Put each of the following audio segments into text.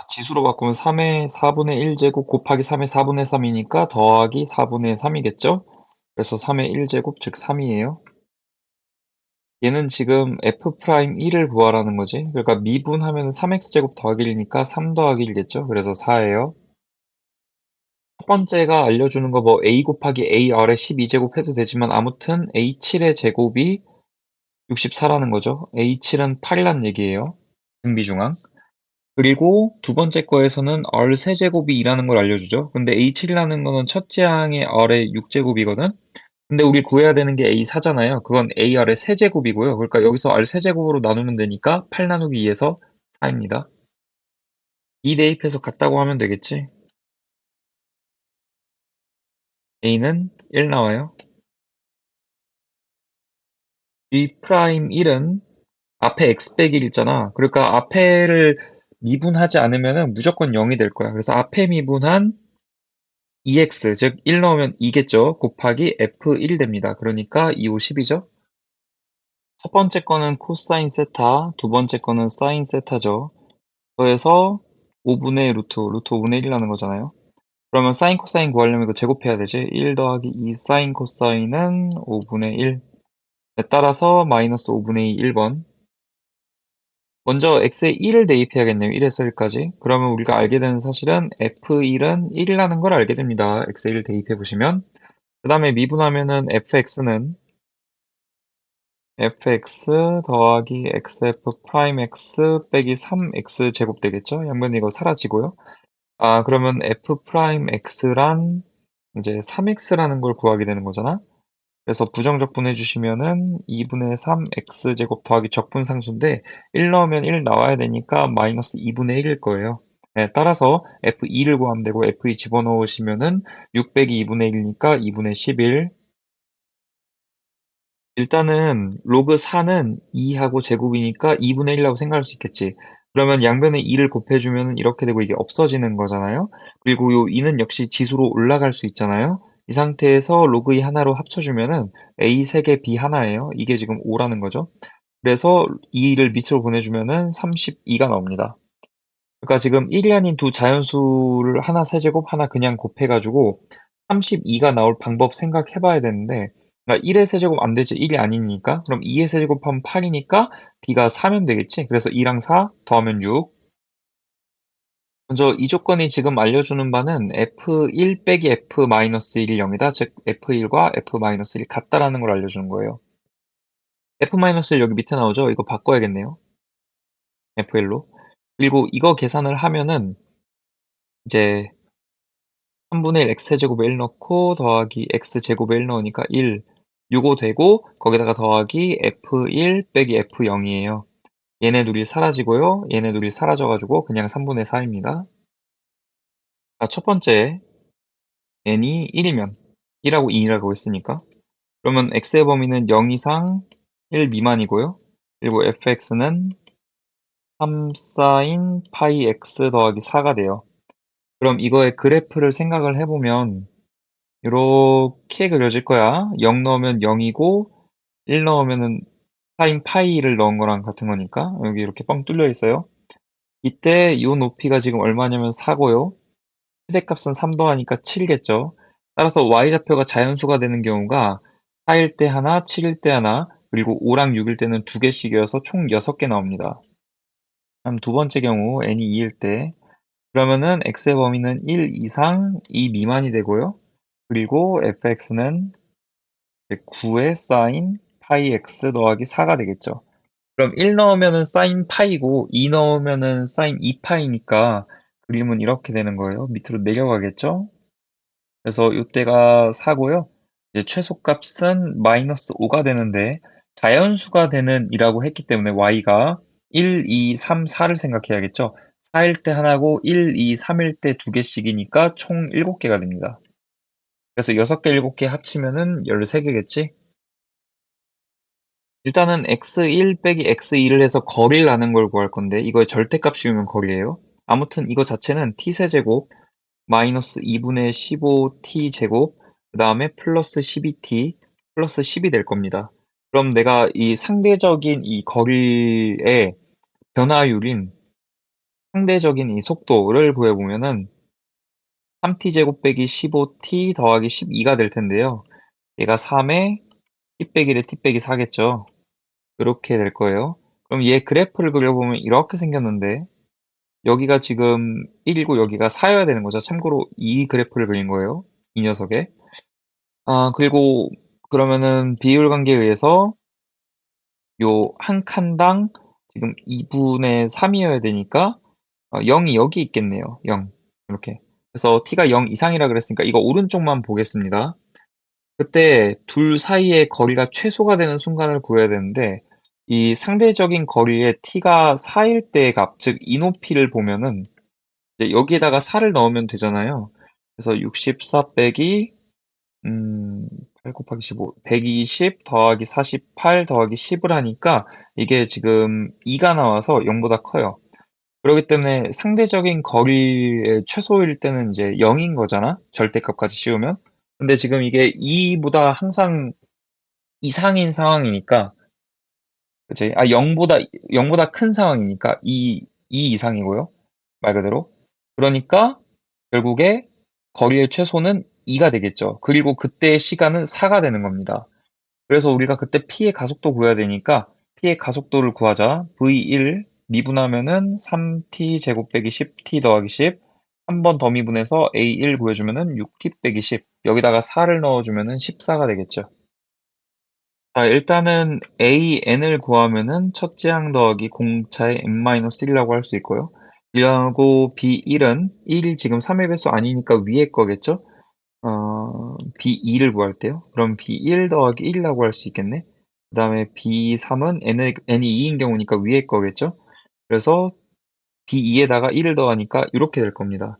지수로 바꾸면 3의 4분의 1제곱 곱하기 3의 4분의 3이니까 더하기 4분의 3이겠죠? 그래서 3의 1제곱 즉 3이에요. 얘는 지금 f'1을 구하라는 거지. 그러니까 미분하면 3x제곱 더하기 1이니까 3 더하기 1겠죠? 그래서 4예요. 첫 번째가 알려주는 거 뭐 a 곱하기 a 아래 12제곱 해도 되지만 아무튼 a7의 제곱이 64라는 거죠. a7은 8이란 얘기예요. 등비중앙. 그리고 두 번째 거에서는 r 세제곱이 2라는 걸 알려주죠. 근데 a7이라는 거는 첫째 항의 r의 6제곱이거든. 근데 우리 구해야 되는 게 a4잖아요. 그건 ar의 세제곱이고요. 그러니까 여기서 r 세제곱으로 나누면 되니까 8 나누기 2에서 4입니다. 2 대입해서 같다고 하면 되겠지. a는 1 나와요. g'1은 앞에 x 빼기 1 있잖아. 그러니까 앞에를 미분하지 않으면 무조건 0이 될 거야. 그래서 앞에 미분한 2x, 즉 1 넣으면 2겠죠. 곱하기 f1 됩니다. 그러니까 2, 5, 10이죠. 첫 번째 거는 코사인 세타, 두 번째 거는 사인 세타죠. 더해서 5분의 루트 5분의 1이라는 거잖아요. 그러면 사인 코사인 구하려면 이거 제곱해야 되지. 1 더하기 2 사인 코사인은 5분의 1. 따라서 마이너스 5분의 2 1번. 먼저 x에 1을 대입해야겠네요. 1에서 1까지. 그러면 우리가 알게 되는 사실은 f1은 1이라는 걸 알게 됩니다. x에 1 대입해 보시면. 그 다음에 미분하면은 fx는 fx 더하기 xf 프라임 x 빼기 3x 제곱 되겠죠? 양변에 이거 사라지고요. 그러면 f 프라임 x란 이제 3x라는 걸 구하게 되는 거잖아. 그래서 부정적분 해주시면은 2분의 3 x제곱 더하기 적분상수인데 1 넣으면 1 나와야 되니까 마이너스 2분의 1일 거예요. 네, 따라서 f2를 구하면 되고 f2 집어넣으시면은 6 빼기 2분의 1이니까 2분의 11. 일단은 로그 4는 2하고 제곱이니까 2분의 1이라고 생각할 수 있겠지. 그러면 양변에 2를 곱해주면 이렇게 되고 이게 없어지는 거잖아요. 그리고 요 2는 역시 지수로 올라갈 수 있잖아요. 이 상태에서 로그 2 하나로 합쳐주면은 A 3개 B 하나예요. 이게 지금 5라는 거죠. 그래서 2를 밑으로 보내주면은 32가 나옵니다. 그러니까 지금 1이 아닌 두 자연수를 하나 세제곱 하나 그냥 곱해가지고 32가 나올 방법 생각해 봐야 되는데 그러니까 1의 세제곱 안 되지 1이 아니니까 그럼 2의 세제곱하면 8이니까 b가 4면 되겠지. 그래서 2랑 4 더하면 6. 먼저 이 조건이 지금 알려주는 바는 f1 빼기 f-1이 0이다. 즉 f1과 f-1 같다라는 걸 알려주는 거예요. f-1 여기 밑에 나오죠. 이거 바꿔야겠네요. f1로. 그리고 이거 계산을 하면은 이제 3분의 1 x제곱에 1 넣고 더하기 x제곱에 1 넣으니까 1 요거 되고 거기다가 더하기 f1 빼기 f0이에요. 얘네 둘이 사라지고요. 얘네 둘이 사라져 가지고 그냥 3분의 4입니다. 첫 번째 n이 1이면 1하고 2라고 했으니까 그러면 x의 범위는 0 이상 1 미만이고요. 그리고 fx는 3 sin 파이 x 더하기 4가 돼요. 그럼 이거의 그래프를 생각을 해보면 요렇게 그려질 거야. 0 넣으면 0이고 1 넣으면은 sin 파이를 넣은 거랑 같은 거니까 여기 이렇게 뻥 뚫려 있어요. 이때 요 높이가 지금 얼마냐면 4고요. 최대값은 3 더하니까 7겠죠. 따라서 y좌표가 자연수가 되는 경우가 4일 때 하나, 7일 때 하나, 그리고 5랑 6일 때는 2개씩이어서 총 6개 나옵니다. 다음 두 번째 경우 n이 2일 때 그러면은 x의 범위는 1 이상 2 미만이 되고요. 그리고 fx는 9의 sin 파이 x 더하기 4가 되겠죠. 그럼 1 넣으면은 sin 파이고 2 넣으면은 sin 2파이니까 그림은 이렇게 되는 거예요. 밑으로 내려가겠죠. 그래서 이때가 4고요. 이제 최소값은 마이너스 5가 되는데 자연수가 되는 이라고 했기 때문에 y가 1, 2, 3, 4를 생각해야겠죠. 4일 때 하나고 1, 2, 3일 때 2개씩이니까 총 7개가 됩니다. 그래서 6개, 7개 합치면은 13개겠지? 일단은 x1 빼기 x2를 해서 거리를 아는 걸 구할 건데 이거의 절대값 씌우면 거리예요. 아무튼 이거 자체는 t세제곱 마이너스 2분의 15t 제곱 그 다음에 플러스 12t 플러스 10이 될 겁니다. 그럼 내가 이 상대적인 이 거리의 변화율인 상대적인 이 속도를 구해보면은 3t 제곱 빼기 15t 더하기 12가 될 텐데요. 얘가 3에 t 빼기 1에 t 빼기 4겠죠. 이렇게 될 거예요. 그럼 얘 그래프를 그려보면 이렇게 생겼는데 여기가 지금 1이고 여기가 4여야 되는 거죠. 참고로 이 그래프를 그린 거예요. 이 녀석의. 그리고 그러면은 비율 관계에 의해서 요 한 칸당 지금 2분의 3이어야 되니까 0이 여기 있겠네요. 0. 이렇게. 그래서 t가 0 이상이라 그랬으니까 이거 오른쪽만 보겠습니다. 그때 둘 사이의 거리가 최소가 되는 순간을 구해야 되는데 이 상대적인 거리에 t가 4일 때의 값, 즉 이 높이를 보면은 이제 여기에다가 4를 넣으면 되잖아요. 그래서 64 빼기 8 곱하기 15 120 더하기 48 더하기 10을 하니까 이게 지금 2가 나와서 0보다 커요. 그러기 때문에 상대적인 거리의 최소일 때는 이제 0인 거잖아. 절대값까지 씌우면. 근데 지금 이게 2보다 항상 이상인 상황이니까 그치? 0보다 큰 상황이니까 2 이상이고요. 말 그대로. 그러니까 결국에 거리의 최소는 2가 되겠죠. 그리고 그때의 시간은 4가 되는 겁니다. 그래서 우리가 그때 p의 가속도 구해야 되니까 p의 가속도를 구하자. v1 미분하면은 3t 제곱 빼기 10t 더하기 10 한 번 더 미분해서 a1 구해주면은 6t 빼기 10 여기다가 4를 넣어주면은 14가 되겠죠. 자, 일단은 AN을 구하면은 첫째 항 더하기 공차의 n-1이라고 할 수 있고요. 이하고 B1은 1이 지금 3의 배수 아니니까 위에 거겠죠? B2를 구할 때요. 그럼 B1 더하기 1이라고 할 수 있겠네. 그 다음에 B3은 N이 2인 경우니까 위에 거겠죠? 그래서 B2에다가 1을 더하니까 이렇게 될 겁니다.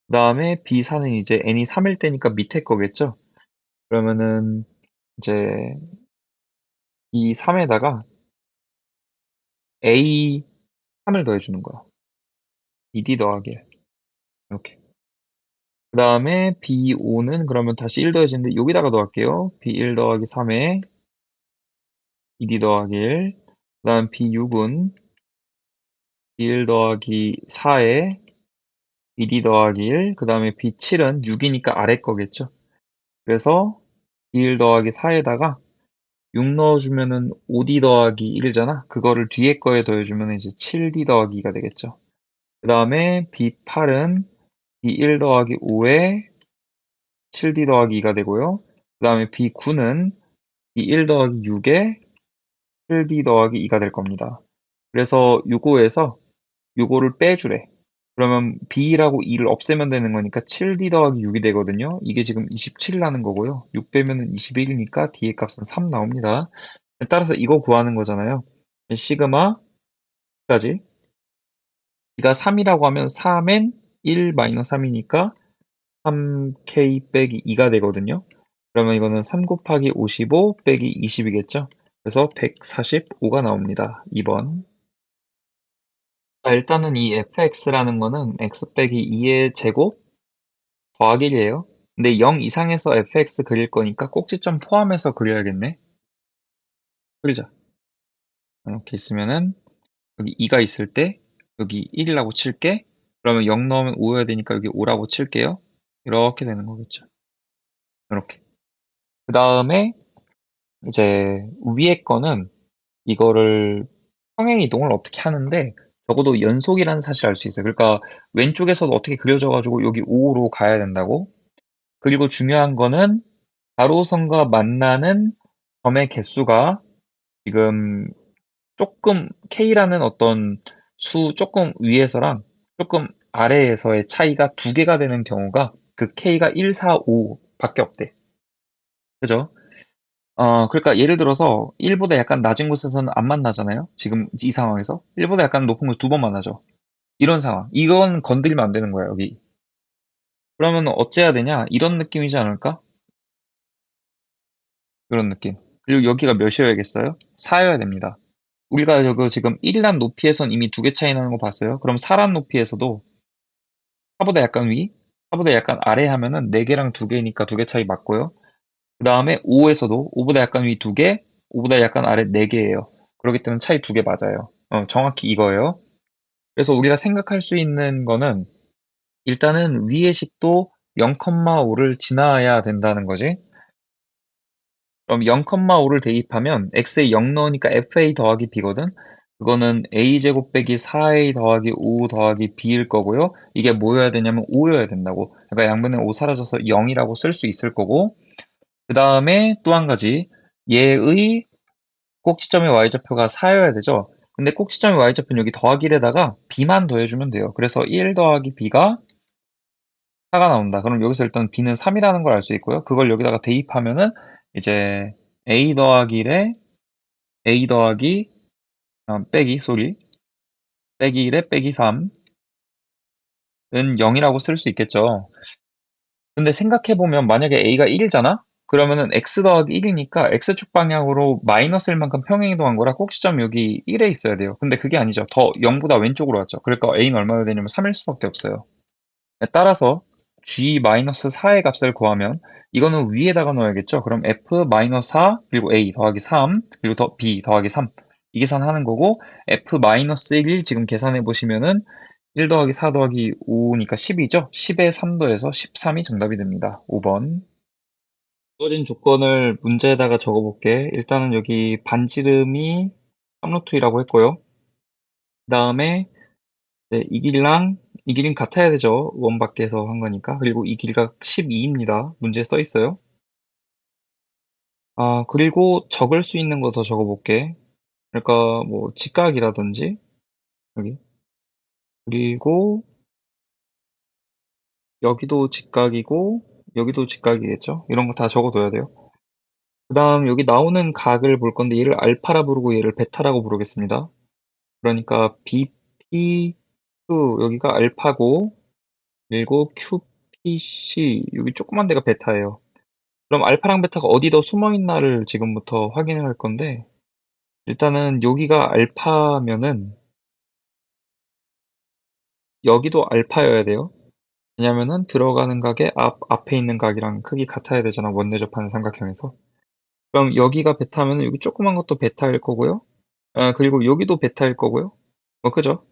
그 다음에 B4는 이제 N이 3일 때니까 밑에 거겠죠? 그러면은 이제 이 3에다가 A 3을 더해주는 거야. 2D 더하기 1. 이렇게. 그 다음에 B5는 그러면 다시 1 더해지는데 여기다가 더할게요. B1 더하기 3에 2D 더하기 1. 그 다음 B6은 B1 더하기 4에 2D 더하기 1. 그 다음에 B7은 6이니까 아래 거겠죠. 그래서 B1 더하기 4에다가 6 넣어주면은 5D 더하기 1이잖아. 그거를 뒤에 거에 더해주면 이제 7D 더하기 2가 되겠죠. 그 다음에 B8은 B1 더하기 5에 7D 더하기 2가 되고요. 그 다음에 B9는 B1 더하기 6에 7D 더하기 2가 될 겁니다. 그래서 요거에서 요거를 빼주래. 그러면 B라고 2를 없애면 되는 거니까 7D 더하기 6이 되거든요. 이게 지금 27 나는 거고요. 6 빼면은 21이니까 D의 값은 3 나옵니다. 따라서 이거 구하는 거잖아요. 시그마까지 D가 3이라고 하면 3엔 1 마이너스 3이니까 3K 빼기 2가 되거든요. 그러면 이거는 3 곱하기 55 빼기 20이겠죠? 그래서 145가 나옵니다. 2번. 자, 일단은 이 fx라는 거는 x 빼기 2의 제곱 더하기 1이에요. 근데 0 이상에서 fx 그릴 거니까 꼭지점 포함해서 그려야겠네. 그리자. 이렇게 있으면은 여기 2가 있을 때 여기 1이라고 칠게. 그러면 0 넣으면 5여야 되니까 여기 5라고 칠게요. 이렇게 되는 거겠죠. 이렇게. 그 다음에 이제 위에 거는 이거를 평행 이동을 어떻게 하는데 적어도 연속이라는 사실을 알 수 있어요. 그러니까 왼쪽에서도 어떻게 그려져 가지고 여기 5로 가야 된다고. 그리고 중요한 거는 가로선과 만나는 점의 개수가 지금 조금 K라는 어떤 수 조금 위에서랑 조금 아래에서의 차이가 두 개가 되는 경우가 그 K가 1, 4, 5 밖에 없대. 그죠? 그러니까 예를 들어서 1보다 약간 낮은 곳에서는 안 만나잖아요. 지금 이 상황에서 1보다 약간 높은 곳 두 번 만나죠. 이런 상황. 이건 건드리면 안 되는 거야, 여기. 그러면 어째야 되냐? 이런 느낌이지 않을까? 이런 느낌. 그리고 여기가 몇이어야겠어요? 4여야 됩니다. 우리가 여기 지금 1란 높이에선 이미 두 개 차이 나는 거 봤어요. 그럼 4란 높이에서도 4보다 약간 위, 4보다 약간 아래 하면은 4개랑 2개니까 2개 차이 맞고요. 그 다음에 5에서도 5보다 약간 위 2개, 5보다 약간 아래 4개예요. 그렇기 때문에 차이 2개 맞아요. 정확히 이거예요. 그래서 우리가 생각할 수 있는 거는 일단은 위의 식도 0,5를 지나야 된다는 거지. 그럼 0,5를 대입하면 x에 0 넣으니까 fa 더하기 b거든. 그거는 a제곱 빼기 4a 더하기 5 더하기 b일 거고요. 이게 뭐여야 되냐면 5여야 된다고. 그러니까 양변에 5 사라져서 0이라고 쓸 수 있을 거고. 그 다음에 또 한 가지. 얘의 꼭지점의 y좌표가 4여야 되죠. 근데 꼭지점의 y좌표는 여기 더하기에다가 b만 더해주면 돼요. 그래서 1 더하기 b가 4가 나온다. 그럼 여기서 일단 b는 3이라는 걸 알 수 있고요. 그걸 여기다가 대입하면은 이제 a 더하기 1에 a 더하기 빼기 쏘리 빼기 1에 빼기 3은 0이라고 쓸 수 있겠죠. 근데 생각해보면 만약에 a가 1이잖아? 그러면은 x 더하기 1이니까 x축 방향으로 마이너스일 만큼 평행이동한 거라 꼭지점이 여기 1에 있어야 돼요. 근데 그게 아니죠. 더 0보다 왼쪽으로 왔죠. 그러니까 a는 얼마나 되냐면 3일 수밖에 없어요. 따라서 g-4의 값을 구하면 이거는 위에다가 넣어야겠죠. 그럼 f-4 그리고 a 더하기 3 그리고 b 더하기 3 이 계산하는 거고 f-1 지금 계산해 보시면은 1 더하기 4 더하기 5니까 10이죠. 10에 3 더해서 13이 정답이 됩니다. 5번. 주어진 조건을 문제에다가 적어볼게. 일단은 여기 반지름이 3루트이라고 했고요. 그 다음에 이 길이랑 이 길이는 같아야 되죠. 원 밖에서 한 거니까. 그리고 이 길이가 12입니다. 문제에 써 있어요. 그리고 적을 수 있는 거 더 적어볼게. 그러니까 뭐 직각이라든지 여기 그리고 여기도 직각이고 여기도 직각이겠죠. 이런 거 다 적어둬야 돼요. 그 다음 여기 나오는 각을 볼 건데 얘를 알파라 부르고 얘를 베타라고 부르겠습니다. 그러니까 BPQ 여기가 알파고 그리고 QPC 여기 조그만 데가 베타예요. 그럼 알파랑 베타가 어디 더 숨어 있나를 지금부터 확인을 할 건데 일단은 여기가 알파면은 여기도 알파여야 돼요. 왜냐면은 들어가는 각의 앞에 있는 각이랑 크기 같아야 되잖아. 원대접하는 삼각형에서. 그럼 여기가 베타면은 여기 조그만 것도 베타일 거고요. 그리고 여기도 베타일 거고요. 그죠?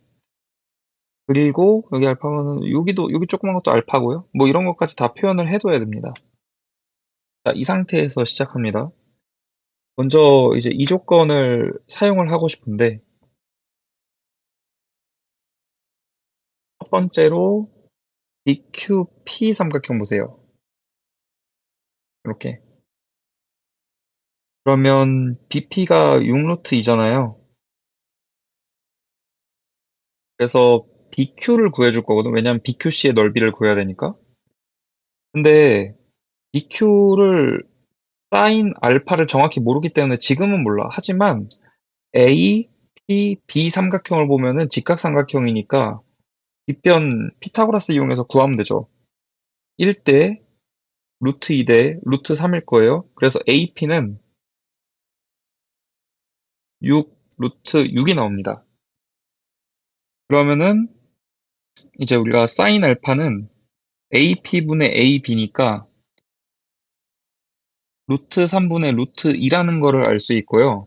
그리고 여기 알파면은 여기도 여기 조그만 것도 알파고요. 뭐 이런 것까지 다 표현을 해둬야 됩니다. 자, 이 상태에서 시작합니다. 먼저 이제 이 조건을 사용을 하고 싶은데 첫 번째로 DQP 삼각형 보세요. 이렇게. 그러면 BP가 6루트이잖아요. 그래서 BQ를 구해줄 거거든. 왜냐면 BQC의 넓이를 구해야 되니까. 근데 BQ를 사인 알파를 정확히 모르기 때문에 지금은 몰라. 하지만 A, P, B 삼각형을 보면은 직각삼각형이니까 뒷변 피타고라스 이용해서 구하면 되죠. 1대 루트 2대 루트 3일 거예요. 그래서 AP는 6 루트 6이 나옵니다. 그러면은 이제 우리가 사인 알파는 AP분의 AB니까 루트 3분의 루트 2라는 거를 알 수 있고요.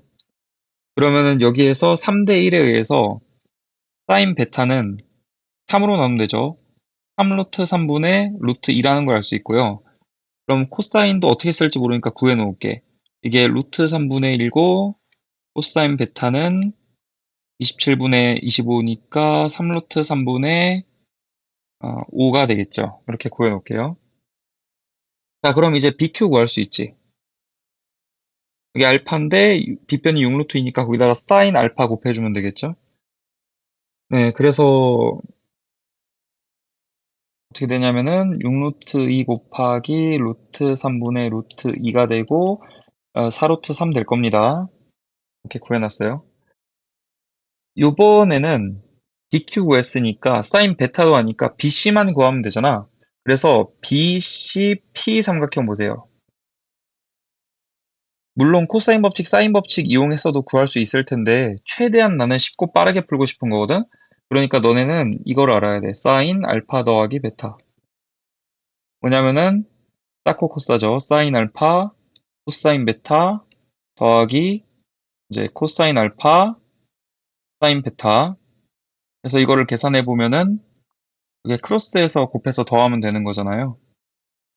그러면은 여기에서 3대 1에 의해서 사인 베타는 3으로 나누면 되죠. 3 루트 3분의 루트 2라는 걸 알 수 있고요. 그럼 코사인도 어떻게 쓸지 모르니까 구해 놓을게. 이게 루트 3분의 1이고 코사인 베타는 27분의 25니까 3 루트 3분의 5가 되겠죠. 이렇게 구해 놓을게요. 자, 그럼 이제 BQ 구할 수 있지. 여기 알파인데 빗변이 6루트이니까 거기다가 사인 알파 곱해주면 되겠죠? 네, 그래서 어떻게 되냐면은 6루트 2 곱하기 루트 3분의 루트 2가 되고 4루트 3 될 겁니다. 이렇게 구해놨어요. 요번에는 BQ 구했으니까 사인 베타도 하니까 BC만 구하면 되잖아. 그래서 BCP 삼각형 보세요. 물론 코사인 법칙, 사인 법칙 이용했어도 구할 수 있을 텐데 최대한 나는 쉽고 빠르게 풀고 싶은 거거든? 그러니까 너네는 이걸 알아야 돼. 사인 알파 더하기 베타. 뭐냐면은 사코 코사죠. 사인 알파, 코사인 베타 더하기 이제 코사인 알파, 사인 베타. 그래서 이거를 계산해 보면은 이게 크로스해서 곱해서 더하면 되는 거잖아요.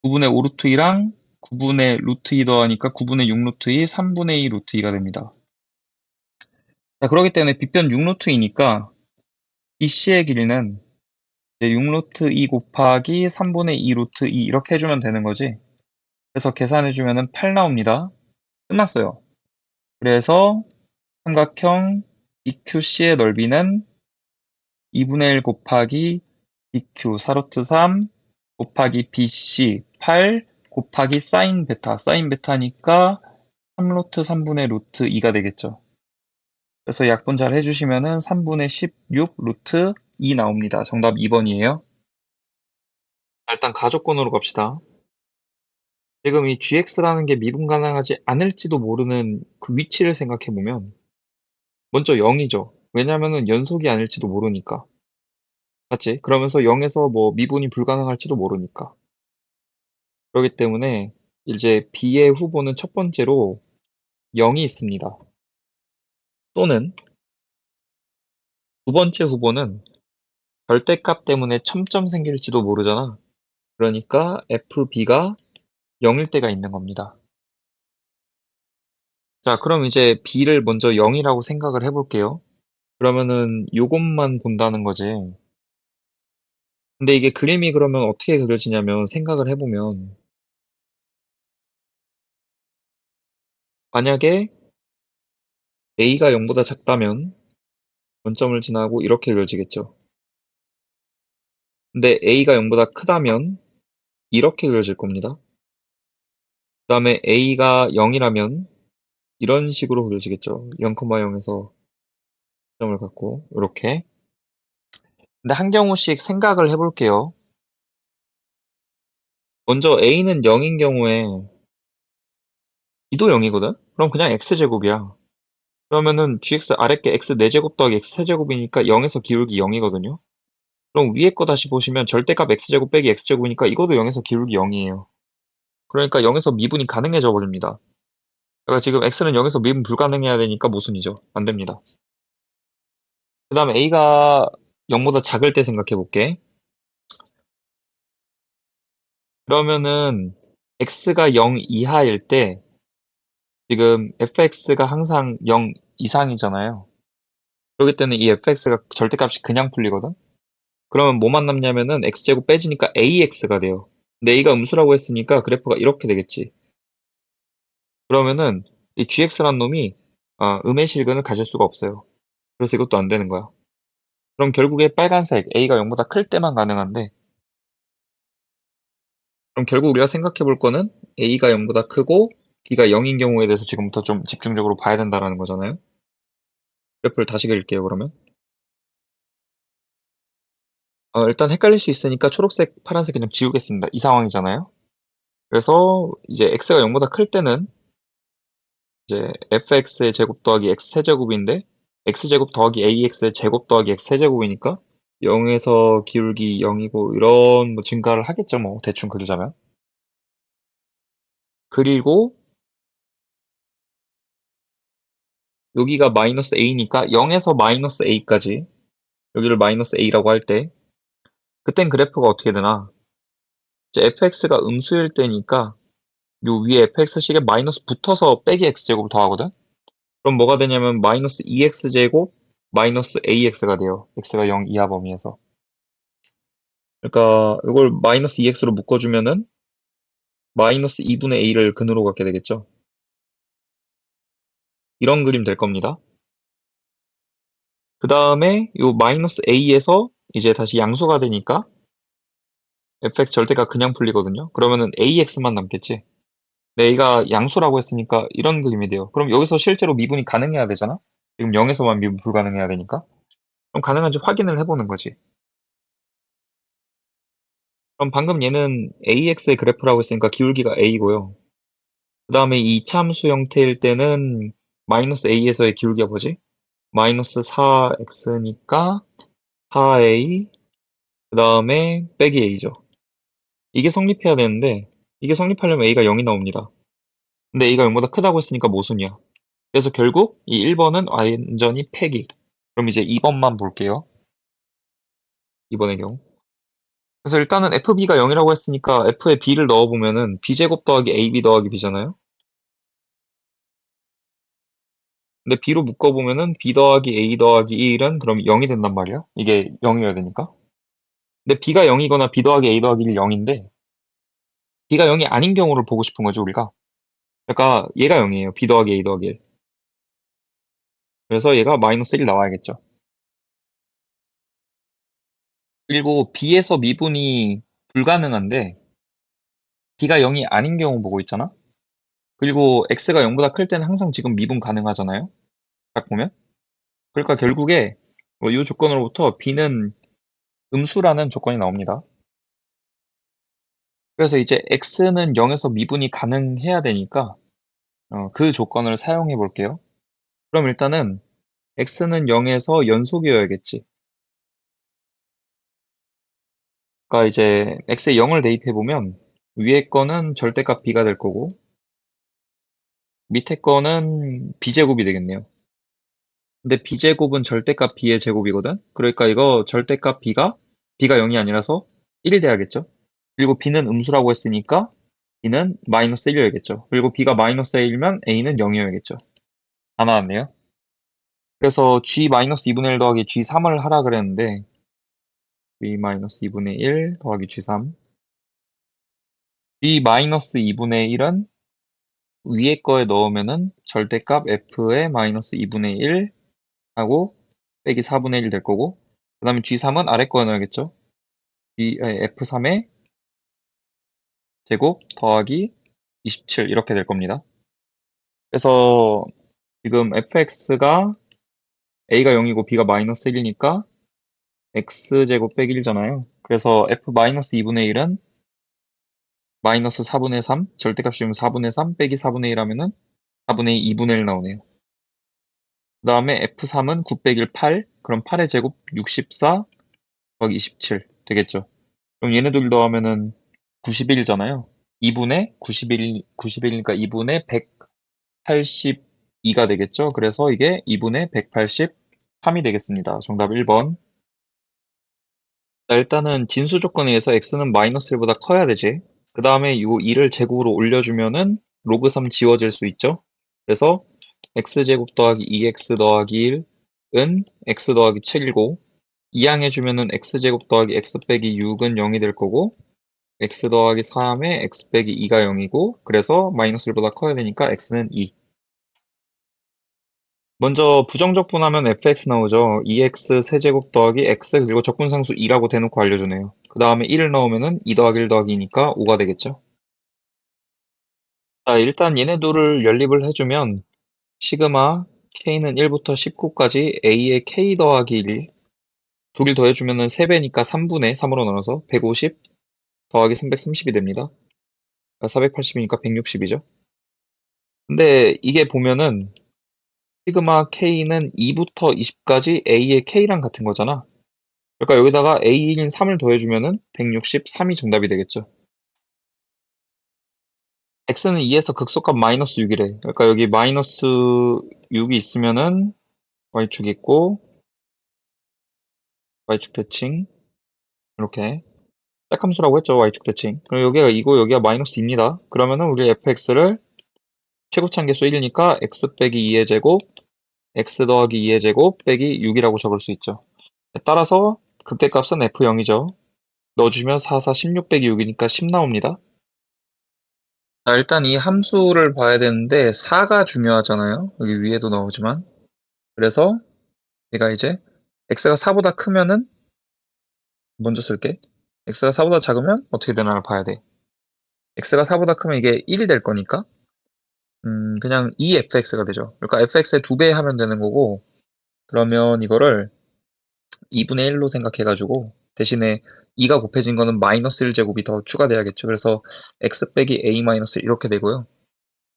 9분의 5 루트 2랑 9분의 루트 2 더하니까 9분의 6 루트 2, 3분의 2 루트 2가 됩니다. 자, 그렇기 때문에 빗변 6 루트 2니까 BC의 길이는 이제 6 루트 2 곱하기 3분의 2 루트 2 이렇게 해주면 되는 거지. 그래서 계산해주면은 8 나옵니다. 끝났어요. 그래서 삼각형 BQC의 넓이는 2분의 1 곱하기 BQ 4루트 3 곱하기 BC 8 곱하기 사인 베타. 사인 베타니까 3루트 3분의 루트 2가 되겠죠. 그래서 약분 잘 해주시면은 3분의 16 루트 2 나옵니다. 정답 2번이에요. 일단 가족권으로 갑시다. 지금 이 gx라는 게 미분 가능하지 않을지도 모르는 그 위치를 생각해보면 먼저 0이죠. 왜냐면은 연속이 아닐지도 모르니까. 맞지? 그러면서 0에서 뭐 미분이 불가능할지도 모르니까. 그렇기 때문에 이제 B의 후보는 첫 번째로 0이 있습니다. 또는 두 번째 후보는 절대값 때문에 첨점 생길지도 모르잖아. 그러니까 FB가 0일 때가 있는 겁니다. 자, 그럼 이제 B를 먼저 0이라고 생각을 해볼게요. 그러면은 요것만 본다는 거지. 근데 이게 그림이 그러면 어떻게 그려지냐면 생각을 해보면 만약에 A가 0보다 작다면 원점을 지나고 이렇게 그려지겠죠. 근데 A가 0보다 크다면 이렇게 그려질 겁니다. 그 다음에 A가 0이라면 이런 식으로 그려지겠죠. 0,0에서 점을 갖고 이렇게. 근데 한 경우씩 생각을 해볼게요. 먼저 A는 0인 경우에 B도 0이거든? 그럼 그냥 X제곱이야. 그러면은 gx 아래 게 x 4제곱 더하기 x 세제곱이니까 0에서 기울기 0이거든요. 그럼 위에 거 다시 보시면 절대값 x제곱 빼기 x제곱이니까 이것도 0에서 기울기 0이에요. 그러니까 0에서 미분이 가능해져 버립니다. 그러니까 지금 x는 0에서 미분 불가능해야 되니까 모순이죠. 안 됩니다. 그 다음에 a가 0보다 작을 때 생각해 볼게. 그러면은 x가 0 이하일 때 지금 fx가 항상 0 이상이잖아요. 그렇기 때문에 이 fx가 절대값이 그냥 풀리거든. 그러면 뭐만 남냐면은 x제곱 빼지니까 ax가 돼요. 근데 a가 음수라고 했으니까 그래프가 이렇게 되겠지. 그러면은 이 gx란 놈이 음의 실근을 가질 수가 없어요. 그래서 이것도 안 되는 거야. 그럼 결국에 빨간색 a가 0보다 클 때만 가능한데, 그럼 결국 우리가 생각해 볼 거는 a가 0보다 크고 b가 0인 경우에 대해서 지금부터 좀 집중적으로 봐야 된다라는 거잖아요. 그래프를 다시 그릴게요, 그러면. 일단 헷갈릴 수 있으니까 초록색, 파란색 그냥 지우겠습니다. 이 상황이잖아요. 그래서 이제 x가 0보다 클 때는 이제 fx의 제곱 더하기 x 세제곱인데 x제곱 더하기 ax의 제곱 더하기 x 세제곱이니까 0에서 기울기 0이고 이런 뭐 증가를 하겠죠, 뭐 대충 그리자면. 그리고 여기가 마이너스 a니까 0에서 마이너스 a까지, 여기를 마이너스 a라고 할 때 그땐 그래프가 어떻게 되나, 이제 fx가 음수일 때니까 요 위에 fx식에 마이너스 붙어서 빼기 x제곱을 더하거든. 그럼 뭐가 되냐면 마이너스 2x제곱 마이너스 ax가 돼요. x가 0 이하 범위에서. 그러니까 이걸 마이너스 2x로 묶어주면은 마이너스 2분의 a를 근으로 갖게 되겠죠. 이런 그림 될 겁니다. 그 다음에 요 마이너스 a에서 이제 다시 양수가 되니까 fx 절대가 그냥 풀리거든요. 그러면은 ax만 남겠지. 근데 a가 양수라고 했으니까 이런 그림이 돼요. 그럼 여기서 실제로 미분이 가능해야 되잖아. 지금 0에서만 미분 불가능해야 되니까. 그럼 가능한지 확인을 해보는 거지. 그럼 방금 얘는 AX의 그래프라고 했으니까 기울기가 A고요. 그 다음에 이 이차함수 형태일 때는 마이너스 A에서의 기울기가 뭐지? 마이너스 4X니까 4A, 그 다음에 빼기 A죠. 이게 성립해야 되는데 이게 성립하려면 A가 0이 나옵니다. 근데 A가 0보다 크다고 했으니까 모순이야. 그래서 결국 이 1번은 완전히 폐기. 그럼 이제 2번만 볼게요. 이번의 경우. 그래서 일단은 fb가 0이라고 했으니까 f에 b를 넣어보면은 b제곱 더하기 ab 더하기 b잖아요. 근데 b로 묶어보면은 b 더하기 a 더하기 1은 그럼 0이 된단 말이야. 이게 0이어야 되니까. 근데 b가 0이거나 b 더하기 a 더하기 1 0인데 b가 0이 아닌 경우를 보고 싶은 거죠, 우리가. 그러니까 얘가 0이에요. b 더하기 a 더하기 1. 그래서 얘가 마이너스 1 나와야겠죠. 그리고 b에서 미분이 불가능한데 b가 0이 아닌 경우 보고 있잖아. 그리고 x가 0보다 클 때는 항상 지금 미분 가능하잖아요. 딱 보면. 그러니까 결국에 이 조건으로부터 b는 음수라는 조건이 나옵니다. 그래서 이제 x는 0에서 미분이 가능해야 되니까 그 조건을 사용해 볼게요. 그럼 일단은 x는 0에서 연속이어야겠지. 그러니까 이제 x에 0을 대입해 보면 위에 거는 절대값 b가 될 거고 밑에 거는 b제곱이 되겠네요. 근데 b제곱은 절대값 b의 제곱이거든? 그러니까 이거 절대값 b가 0이 아니라서 1이 돼야겠죠? 그리고 b는 음수라고 했으니까 b는 마이너스 1이어야겠죠. 그리고 b가 마이너스 1이면 a는 0이어야겠죠. 다 나왔네요. 그래서 g-2분의 1 더하기 g3을 하라 그랬는데 g-2분의 1 더하기 g3 g-2분의 1은 위에 거에 넣으면은 절대값 f의 마이너스 2분의 1 하고 빼기 4분의 1 될 거고 그 다음에 g3은 아래 거에 넣어야겠죠. f3의 제곱 더하기 27 이렇게 될 겁니다. 그래서 지금 fx가 a가 0이고 b가 마이너스 1이니까 x제곱 빼기 1잖아요. 그래서 f-2분의 1은 마이너스 4분의 3, 절대값 씌우면 4분의 3 빼기 4분의 1 하면은 4분의 2분의 1 나오네요. 그 다음에 f3은 9 빼기 1 8, 그럼 8의 제곱 64 더하기 27 되겠죠. 그럼 얘네들 더하면은 91이잖아요. 2분의 91이니까 2분의 182가 되겠죠. 그래서 이게 2분의 183이 되겠습니다. 정답 1번. 자, 일단은 진수 조건에 의해서 x는 마이너스 1보다 커야 되지. 그 다음에 이 2를 제곱으로 올려주면은 로그 3 지워질 수 있죠. 그래서 x제곱 더하기 2x 더하기 1은 x 더하기 7이고 이항해주면은 x제곱 더하기 x 빼기 6은 0이 될 거고 x 더하기 3에 x 빼기 2가 0이고 그래서 마이너스 1보다 커야 되니까 x는 2. 먼저 부정적분하면 fx 나오죠. 2x 세제곱 더하기 x 그리고 적분상수 2라고 대놓고 알려주네요. 그 다음에 1을 넣으면은 2 더하기 1 더하기 2니까 5가 되겠죠. 자, 일단 얘네들을 연립을 해주면 시그마 k는 1부터 19까지 a의 k 더하기 1 둘을 더해주면은 3배니까 3분의 3으로 나눠서 150 더하기 330이 됩니다. 480이니까 160이죠. 근데 이게 보면은 시그마 k는 2부터 20까지 a의 k랑 같은 거잖아. 그러니까 여기다가 a인 3을 더해주면은 163이 정답이 되겠죠. x는 2에서 극소값 마이너스 6이래. 그러니까 여기 마이너스 6이 있으면은 y축 있고 y축 대칭 이렇게 짝함수라고 했죠. y축 대칭. 그럼 여기가 2고 여기가 마이너스 2입니다. 그러면은 우리 fx를 최고차함계수 1이니까 x 빼기 2의 제곱 x 더하기 2의 제곱 빼기 6이라고 적을 수 있죠. 따라서 극대값은 f0이죠. 넣어주면 4, 4, 16 빼기 6이니까 10 나옵니다. 자, 일단 이 함수를 봐야 되는데 4가 중요하잖아요. 여기 위에도 나오지만. 그래서 얘가 이제 x가 4보다 크면은 먼저 쓸게. x가 4보다 작으면 어떻게 되나를 봐야 돼. x가 4보다 크면 이게 1이 될 거니까 그냥 2fx가 되죠. 그러니까 fx의 2배 하면 되는 거고 그러면 이거를 2분의 1로 생각해가지고 대신에 2가 곱해진 거는 마이너스 1제곱이 더 추가돼야겠죠. 그래서 x 빼기 a 마이너스 1 이렇게 되고요.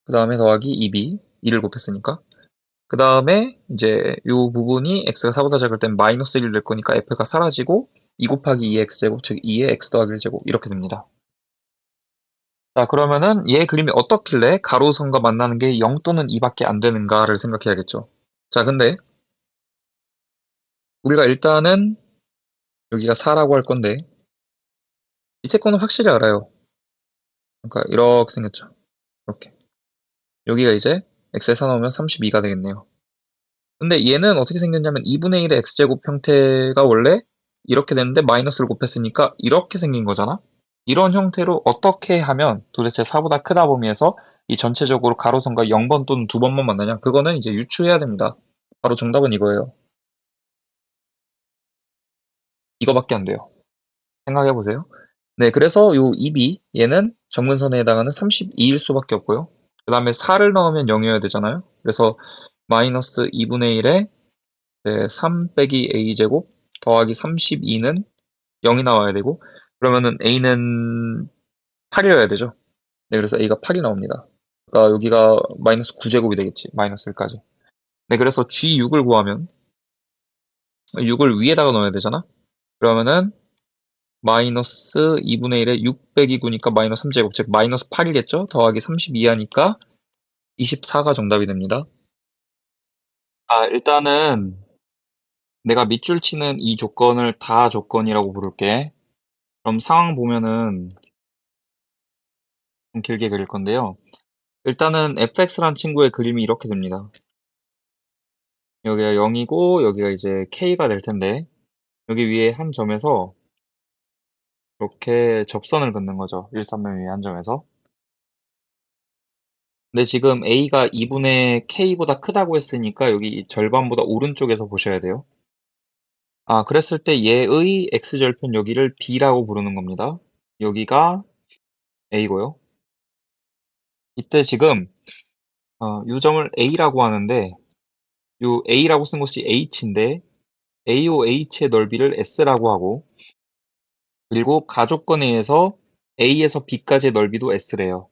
그 다음에 더하기 2b 2를 곱했으니까 그 다음에 이제 요 부분이 x가 4보다 작을 땐 마이너스 1이 될 거니까 f가 사라지고 2 곱하기 2x제곱 즉 2의 x 더하기 1제곱 이렇게 됩니다. 자 그러면은 얘 그림이 어떻길래 가로선과 만나는 게 0 또는 2밖에 안 되는가를 생각해야겠죠. 자 근데 우리가 일단은 여기가 4라고 할 건데 밑에 거는 확실히 알아요. 그러니까 이렇게 생겼죠. 이렇게. 여기가 이제 x에 4 넣으면 32가 되겠네요. 근데 얘는 어떻게 생겼냐면 2분의 1의 x제곱 형태가 원래 이렇게 됐는데 마이너스를 곱했으니까 이렇게 생긴 거잖아? 이런 형태로 어떻게 하면 도대체 4보다 크다 범위에서 이 전체적으로 가로선과 0번 또는 2번만 만나냐? 그거는 이제 유추해야 됩니다. 바로 정답은 이거예요. 이거밖에 안 돼요. 생각해 보세요. 네, 그래서 요 2b 얘는 정근선에 해당하는 32일 수밖에 없고요. 그 다음에 4를 넣으면 0이어야 되잖아요. 그래서 마이너스 2분의 1에 3 빼기 a제곱 더하기 32는 0이 나와야 되고 그러면은 a는 8이어야 되죠. 네, 그래서 a가 8이 나옵니다. 그러니까 여기가 마이너스 9제곱이 되겠지. 마이너스 1까지. 네, 그래서 G6을 구하면 6을 위에다가 넣어야 되잖아. 그러면은 마이너스 2분의 1에 6 빼기 9니까 마이너스 3제곱, 즉 마이너스 8이겠죠? 더하기 32 하니까 24가 정답이 됩니다. 일단은 내가 밑줄 치는 이 조건을 다 조건이라고 부를게. 그럼 상황 보면은 좀 길게 그릴 건데요. 일단은 fx란 친구의 그림이 이렇게 됩니다. 여기가 0이고 여기가 이제 k가 될 텐데 여기 위에 한 점에서 이렇게 접선을 긋는 거죠. 일삼면 위에 한 점에서. 근데 지금 a가 2분의 k보다 크다고 했으니까 여기 절반보다 오른쪽에서 보셔야 돼요. 그랬을 때 얘의 x절편 여기를 b라고 부르는 겁니다. 여기가 a고요. 이때 지금 이 점을 a라고 하는데 요 a라고 쓴 것이 h인데 AOH의 넓이를 s라고 하고 그리고 가족권에 의해서 A에서 B까지의 넓이도 S래요.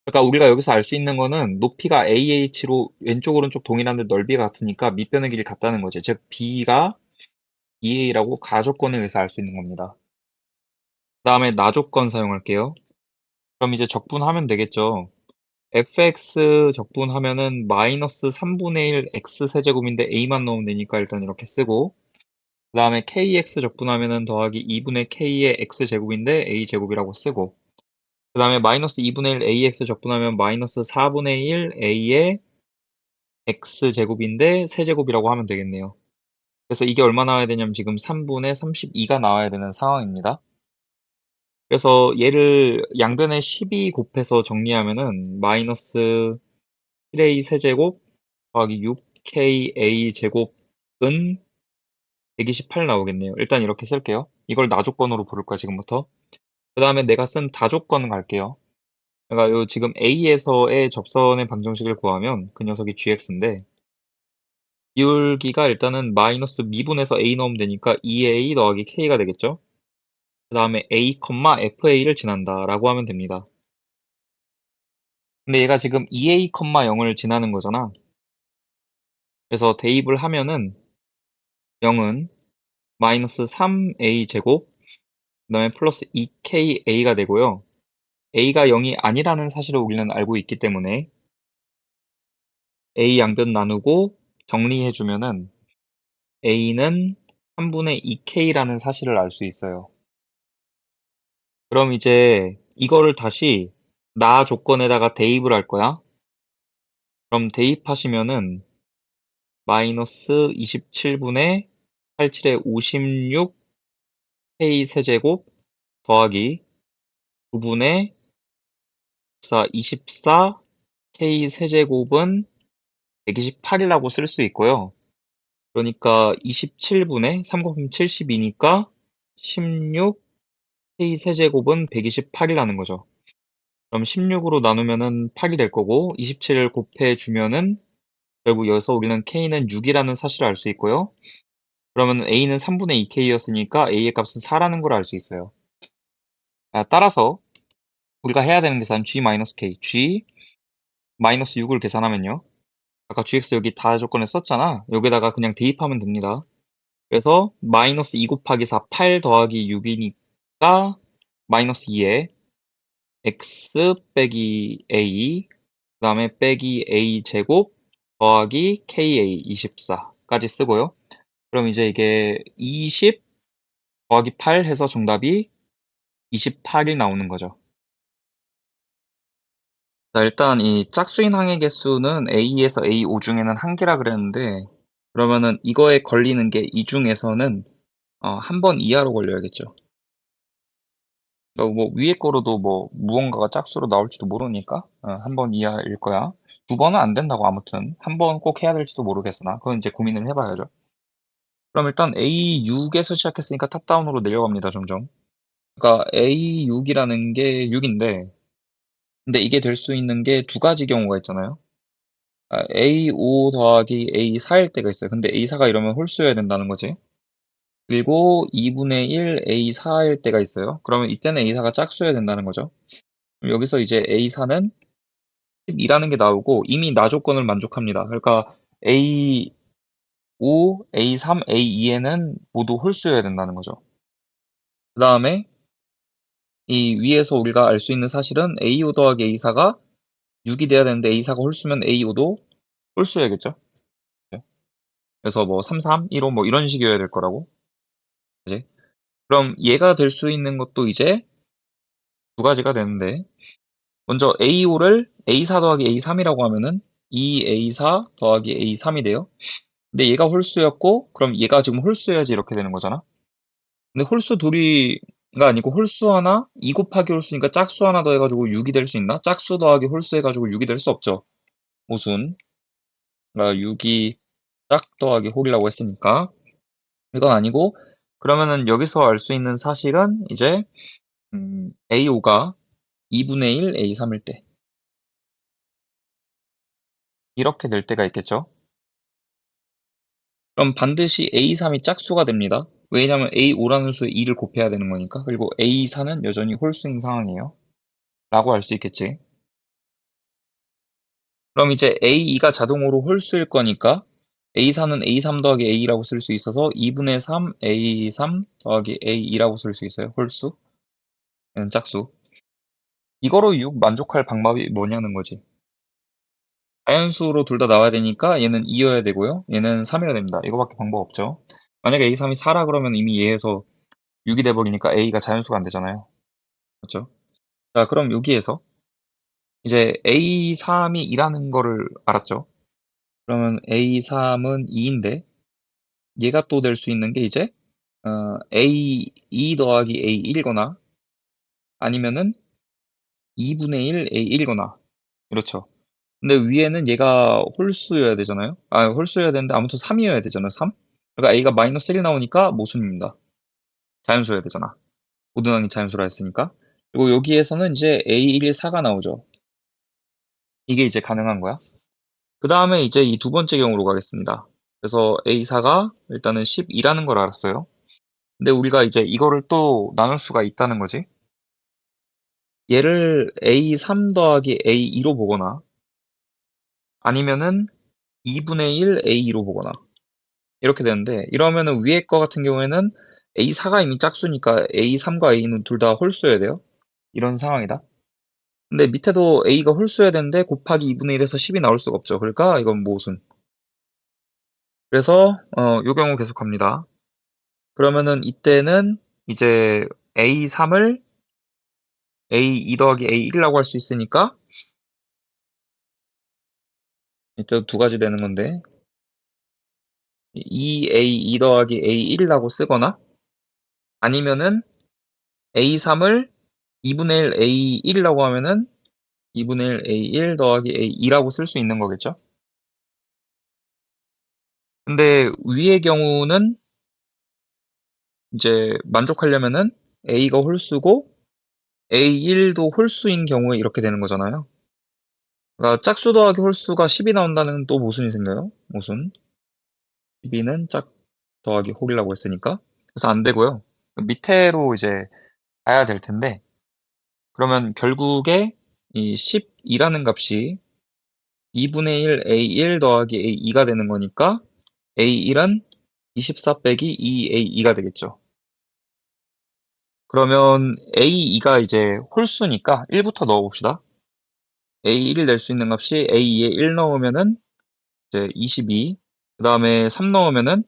그러니까 우리가 여기서 알 수 있는 거는 높이가 AH로 왼쪽 오른쪽 동일한데 넓이가 같으니까 밑변의 길이 같다는 거지. 즉 B가 2A라고 가족권에 의해서 알 수 있는 겁니다. 그 다음에 나조건 사용할게요. 그럼 이제 적분하면 되겠죠. fx 적분하면은 마이너스 3분의 1 x 세제곱인데 a만 넣으면 되니까 일단 이렇게 쓰고 그 다음에 kx 적분하면은 더하기 2분의 k의 x제곱인데 a제곱이라고 쓰고 그 다음에 마이너스 2분의 1 ax 적분하면 마이너스 4분의 1 a의 x제곱인데 세제곱이라고 하면 되겠네요. 그래서 이게 얼마 나와야 되냐면 지금 3분의 32가 나와야 되는 상황입니다. 그래서 얘를 양변에 12 곱해서 정리하면은 마이너스 7a 세제곱 더하기 6ka 제곱은 128 나오겠네요. 일단 이렇게 쓸게요. 이걸 나조건으로 부를 거야, 지금부터. 그 다음에 내가 쓴 다조건 갈게요. 그러니까 요 지금 A에서의 접선의 방정식을 구하면 그 녀석이 gx인데 비울기가 일단은 마이너스 미분에서 A 넣으면 되니까 2A 더하기 K가 되겠죠? 그 다음에 A, FA를 지난다 라고 하면 됩니다. 근데 얘가 지금 2A, 0을 지나는 거잖아. 그래서 대입을 하면은 0은 마이너스 3A 제곱 그 다음에 플러스 2KA가 되고요. A가 0이 아니라는 사실을 우리는 알고 있기 때문에 A 양변 나누고 정리해주면은 A는 3분의 2K라는 사실을 알 수 있어요. 그럼 이제 이거를 다시 나 조건에다가 대입을 할 거야. 그럼 대입하시면은 마이너스 27분의 87에 56 K 세제곱 더하기 9분의 24 K 세제곱은 128이라고 쓸 수 있고요. 그러니까 27분의 3 곱하면 72니까 16 K 세제곱은 128이라는 거죠. 그럼 16으로 나누면은 8이 될 거고 27을 곱해주면은 결국 여기서 우리는 K는 6이라는 사실을 알 수 있고요. 그러면 A는 3분의 2K였으니까 A의 값은 4라는 걸 알 수 있어요. 따라서 우리가 해야 되는 계산 G-K, G 마이너스 6을 계산하면요. 아까 GX 여기 다 조건에 썼잖아. 여기다가 그냥 대입하면 됩니다. 그래서 마이너스 2 곱하기 4, 8 더하기 6이니까 마이너스 2에 x 빼기 a 그 다음에 빼기 a 제곱 더하기 ka 24까지 쓰고요. 그럼 이제 이게 20 더하기 8 해서 정답이 28이 나오는 거죠. 자, 일단 이 짝수인 항의 개수는 A에서 A5 중에는 한 개라 그랬는데, 그러면은 이거에 걸리는 게 이 중에서는 한 번 이하로 걸려야겠죠. 뭐 위에 거로도 뭐 무언가가 짝수로 나올지도 모르니까 한 번 이하일 거야. 두 번은 안 된다고 아무튼. 한 번 꼭 해야 될지도 모르겠으나 그건 이제 고민을 해 봐야죠. 그럼 일단 A6에서 시작했으니까 탑다운으로 내려갑니다, 점점. 그러니까 A6이라는 게 6인데, 근데 이게 될 수 있는 게 두 가지 경우가 있잖아요. A5 더하기 A4일 때가 있어요. 근데 A4가 이러면 홀수여야 된다는 거지. 그리고 2분의 1 A4일 때가 있어요. 그러면 이때는 A4가 짝수여야 된다는 거죠. 그럼 여기서 이제 A4는 10이라는 게 나오고 이미 나 조건을 만족합니다. 그러니까 A5, A3, A2에는 모두 홀수여야 된다는 거죠. 그 다음에 이 위에서 우리가 알 수 있는 사실은 A5 더하기 A4가 6이 돼야 되는데 A4가 홀수면 A5도 홀수여야겠죠. 네. 그래서 뭐 3, 3, 1, 5 뭐 이런 식이어야 될 거라고. 그지? 그럼 얘가 될 수 있는 것도 이제 두 가지가 되는데, 먼저 A5를 A4 더하기 A3이라고 하면은 2A4 더하기 A3이 돼요. 근데 얘가 홀수였고, 그럼 얘가 지금 홀수여야지 이렇게 되는 거잖아. 근데 홀수 둘이가 아니고 홀수 하나, 2 곱하기 홀수니까 짝수 하나 더해가지고 6이 될 수 있나? 짝수 더하기 홀수 해가지고 6이 될 수 없죠. 모순. 그러니까 6이 짝 더하기 홀이라고 했으니까. 이건 아니고, 그러면은 여기서 알 수 있는 사실은 이제 A5가 2분의 1 A3일 때 이렇게 될 때가 있겠죠. 그럼 반드시 A3이 짝수가 됩니다. 왜냐하면 A5라는 수에 2를 곱해야 되는 거니까. 그리고 A4는 여전히 홀수인 상황이에요. 라고 할 수 있겠지. 그럼 이제 A2가 자동으로 홀수일 거니까 A4는 A3 더하기 A라고 쓸 수 있어서 2분의 3 A3 더하기 A2라고 쓸 수 있어요. 홀수. 얘는 짝수. 이거로 6 만족할 방법이 뭐냐는 거지. 자연수로 둘 다 나와야 되니까 얘는 2여야 되고요. 얘는 3여야 됩니다. 이거밖에 방법 없죠. 만약에 A3이 4라 그러면 이미 얘에서 6이 돼 버리니까 A가 자연수가 안 되잖아요. 그렇죠? 자, 그럼 여기에서 이제 A3이 2라는 거를 알았죠. 그러면 A3은 2인데 얘가 또 될 수 있는 게 이제 A2 더하기 A1이거나 아니면은 2분의 1 A1이거나. 그렇죠. 근데 위에는 얘가 홀수여야 되잖아요. 홀수여야 되는데 아무튼 3이어야 되잖아요. 3. 그러니까 A가 마이너스 1이 나오니까 모순입니다. 자연수여야 되잖아. 고등항이 자연수라 했으니까. 그리고 여기에서는 이제 A1이 4가 나오죠. 이게 이제 가능한 거야. 그 다음에 이제 이 두 번째 경우로 가겠습니다. 그래서 A4가 일단은 12라는 걸 알았어요. 근데 우리가 이제 이거를 또 나눌 수가 있다는 거지. 얘를 A3 더하기 A2로 보거나 아니면은 2분의 1 A2로 보거나 이렇게 되는데, 이러면은 위에 거 같은 경우에는 A4가 이미 짝수니까 A3과 A는 둘 다 홀수여야 돼요. 이런 상황이다. 근데 밑에도 A가 홀수여야 되는데 곱하기 2분의 1에서 10이 나올 수가 없죠. 그러니까 이건 모순. 그래서 요 경우 계속 갑니다. 그러면은 이때는 이제 A3을 A2 더하기 A1이라고 할 수 있으니까 이때 두 가지 되는 건데 2A2 더하기 A1이라고 쓰거나 아니면은 A3을 2분의 1 A1이라고 하면은 2분의 1 A1 더하기 A2라고 쓸 수 있는 거겠죠? 근데 위의 경우는 이제 만족하려면은 A가 홀수고 A1도 홀수인 경우에 이렇게 되는 거잖아요. 그러니까 짝수 더하기 홀수가 10이 나온다는 또 모순이 생겨요. 모순. 12는 짝 더하기 홀이라고 했으니까. 그래서 안 되고요. 밑에로 이제 가야 될 텐데, 그러면 결국에 이 12라는 값이 2분의 1 A1 더하기 A2가 되는 거니까 A1은 24 빼기 2A2가 되겠죠. 그러면 A2가 이제 홀수니까 1부터 넣어봅시다. A1을 낼 수 있는 값이 A2에 1 넣으면은 이제 22, 그 다음에 3 넣으면은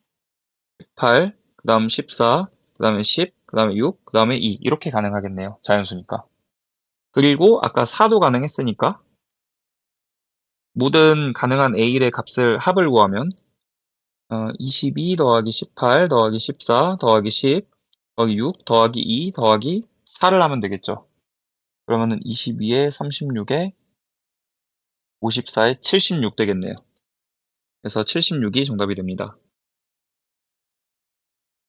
18, 그 다음 14, 그다음에 10, 그다음에 6, 그다음에 2 이렇게 가능하겠네요, 자연수니까. 그리고 아까 4도 가능했으니까 모든 가능한 A의 값을 합을 구하면 22 더하기 18 더하기 14 더하기 10 더하기 6 더하기 2 더하기 4를 하면 되겠죠. 그러면은 22에 36에 54에 76 되겠네요. 그래서 76이 정답이 됩니다.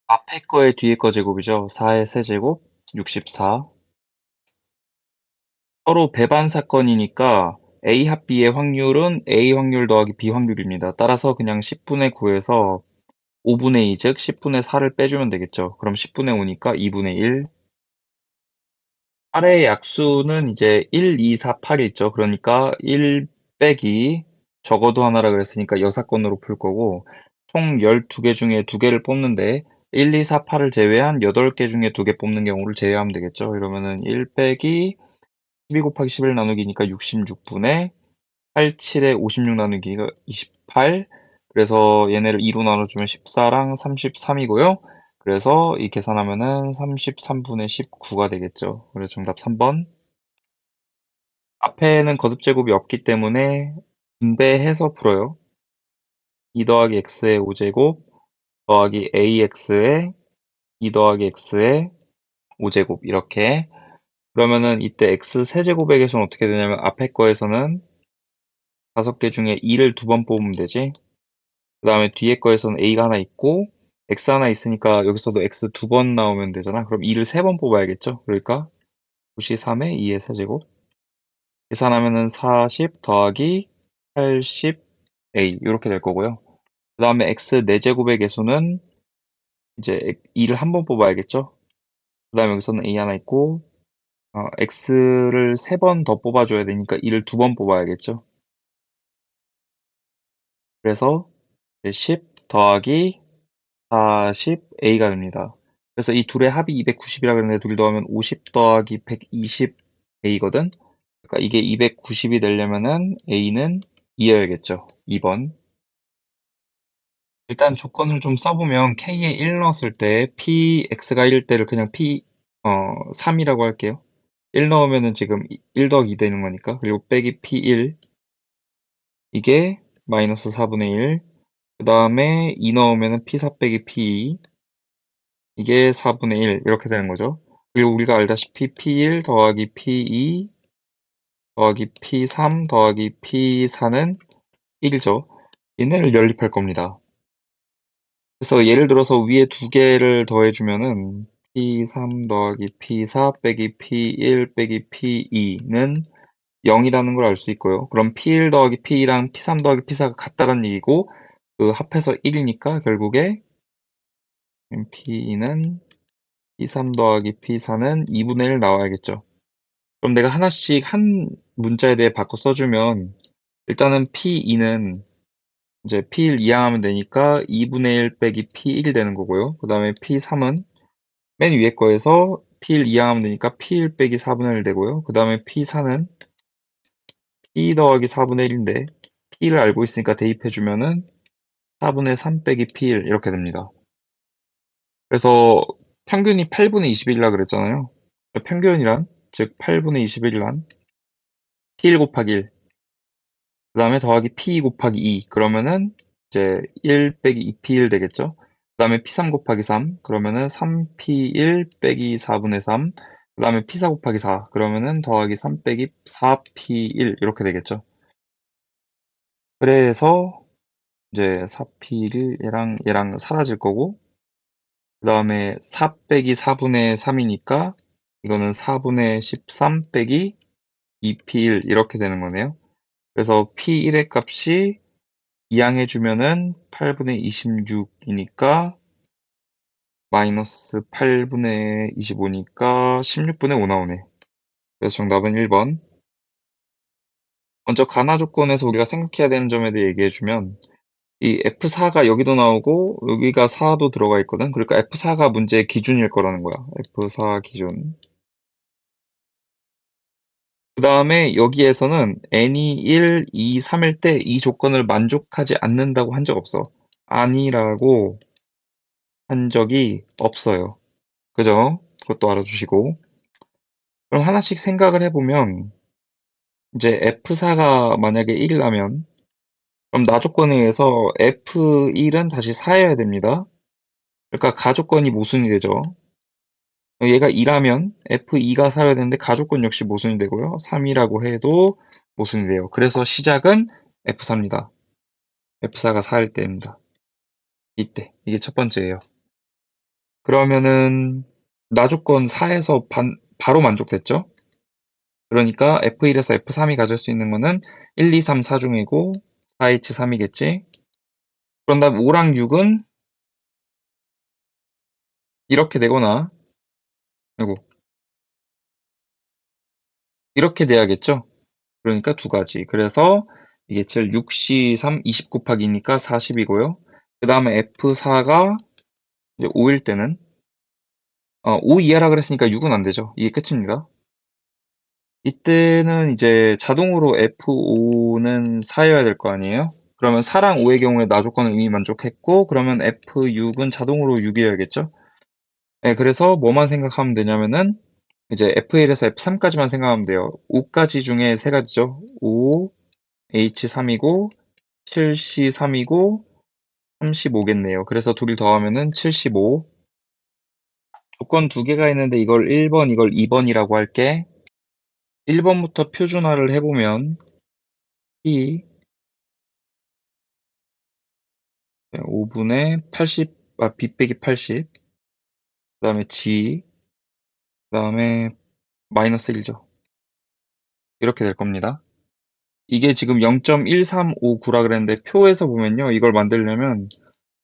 앞에 거에 뒤에 거 제곱이죠. 4의 세제곱 64. 서로 배반 사건이니까 A 합 B의 확률은 A 확률 더하기 B 확률입니다. 따라서 그냥 10분의 9에서 5분의 2, 즉 10분의 4를 빼주면 되겠죠. 그럼 10분의 5니까 2분의 1. 8의 약수는 이제 1, 2, 4, 8이 있죠. 그러니까 1 빼기 적어도 하나라 그랬으니까 여사건으로 풀 거고 총 12개 중에 2개를 뽑는데 1, 2, 4, 8을 제외한 8개 중에 2개 뽑는 경우를 제외하면 되겠죠. 이러면은 1 빼기 12 곱하기 11 나누기니까 66분의 8, 7에 56 나누기가 28. 그래서 얘네를 2로 나눠주면 14랑 33이고요. 그래서 이 계산하면은 33분의 19가 되겠죠. 그래서 정답 3번. 앞에는 거듭제곱이 없기 때문에 분배해서 풀어요. 2 더하기 x의 5제곱 더하기 ax의 2 더하기 x의 5제곱 이렇게. 그러면은 이때 x 세제곱의 개수는 어떻게 되냐면 앞에 거에서는 5개 중에 2를 2번 뽑으면 되지. 그 다음에 뒤에 거에서는 a가 하나 있고 x 하나 있으니까 여기서도 x 2번 나오면 되잖아. 그럼 2를 3번 뽑아야겠죠. 그러니까 93에 2의 세제곱 계산하면은 40 더하기 80a 이렇게 될 거고요. 그 다음에 x 4제곱의 개수는 이제 2를 한 번 뽑아야겠죠. 그 다음에 여기서는 a 하나 있고 x를 3번 더 뽑아줘야 되니까 2를 2번 뽑아야겠죠. 그래서 10 더하기 40a가 됩니다. 그래서 이 둘의 합이 290이라 그랬는데 둘 더하면 50 더하기 120a거든. 그러니까 이게 290이 되려면은 a는 2여야겠죠. 2번. 일단 조건을 좀 써보면 k에 1 넣었을 때 px가 1일 때를 그냥 p 3이라고 할게요. 1 넣으면은 지금 1 더하기 2 되는 거니까. 그리고 빼기 p1 이게 마이너스 4분의 1. 그 다음에 2 넣으면은 p4 빼기 p2 이게 4분의 1 이렇게 되는 거죠. 그리고 우리가 알다시피 p1 더하기 p2 더하기 p3 더하기 p4는 1이죠. 얘네를 연립할 겁니다. 그래서 예를 들어서 위에 두 개를 더해주면은 p3 더하기 p4 빼기 p1 빼기 p2는 0이라는 걸 알 수 있고요. 그럼 p1 더하기 p2랑 p3 더하기 p4가 같다는 얘기고 그 합해서 1이니까 결국에 p2는 p3 더하기 p4는 2분의 1 나와야겠죠. 그럼 내가 하나씩 한 문자에 대해 바꿔 써주면 일단은 p2는 이제 p1 이항하면 되니까 2분의 1 빼기 p1 되는 거고요. 그 다음에 p3은 맨 위에 거에서 p1 이항하면 되니까 p1 빼기 4분의 1 되고요. 그 다음에 p4는 p 더하기 4분의 1인데 p를 알고 있으니까 대입해주면은 4분의 3 빼기 p1 이렇게 됩니다. 그래서 평균이 8분의 21이라 그랬잖아요. 평균이란 즉 8분의 21란 p1 곱하기 1 그 다음에 더하기 p 곱하기 2 그러면은 이제 1 빼기 2p1 되겠죠. 그 다음에 p3 곱하기 3 그러면은 3p1 빼기 4분의 3 그 다음에 p4 곱하기 4 그러면은 더하기 3 빼기 4p1 이렇게 되겠죠. 그래서 이제 4p1 얘랑 사라질 거고 그 다음에 4 빼기 4분의 3이니까 이거는 4분의 13 빼기 2p1 이렇게 되는 거네요. 그래서 p1의 값이 이항해주면은 8분의 26이니까 마이너스 8분의 25니까 16분의 5 나오네. 그래서 정답은 1번. 먼저 가나 조건에서 우리가 생각해야 되는 점에 대해 얘기해주면 이 F4가 여기도 나오고 여기가 4도 들어가 있거든. 그러니까 F4가 문제의 기준일 거라는 거야. F4 기준. 그 다음에 여기에서는 n이 1, 2, 3일 때 이 조건을 만족하지 않는다고 한 적 없어. 아니라고 한 적이 없어요. 그죠? 그것도 알아주시고. 그럼 하나씩 생각을 해보면, 이제 F4가 만약에 1이라면, 그럼 나조건에 의해서 F1은 다시 4여야 됩니다. 그러니까 가조건이 모순이 되죠. 얘가 2라면 F2가 4여야 되는데 가조건 역시 모순이 되고요. 3이라고 해도 모순이 돼요. 그래서 시작은 F4입니다. F4가 4일 때입니다. 이때. 이게 첫 번째예요. 그러면은 나조건 4에서 바로 만족됐죠? 그러니까 F1에서 F3이 가질 수 있는 거는 1, 2, 3, 4 중이고 4H3이겠지? 그런 다음 5랑 6은 이렇게 되거나 아이고 이렇게 돼야겠죠? 그러니까 두 가지. 그래서 이게 7, 6C 3, 20 곱하기니까 40이고요. 그 다음에 F4가 이제 5일 때는 5 이하라 그랬으니까 6은 안 되죠. 이게 끝입니다. 이때는 이제 자동으로 F5는 4여야 될 거 아니에요? 그러면 4랑 5의 경우에 나조건은 이미 만족했고 그러면 F6은 자동으로 6이어야겠죠? 네, 그래서 뭐만 생각하면 되냐면은 이제 F1에서 F3까지만 생각하면 돼요. 5가지 중에 3가지죠. 5, H3이고 7C3이고 35겠네요. 그래서 둘이 더하면은 75. 조건 두 개가 있는데 이걸 1번, 이걸 2번이라고 할게. 1번부터 표준화를 해보면 P 5분의 80, B 빼기 80, 그 다음에 G, 그 다음에 마이너스 1죠. 이렇게 될 겁니다. 이게 지금 0.1359라 그랬는데 표에서 보면요. 이걸 만들려면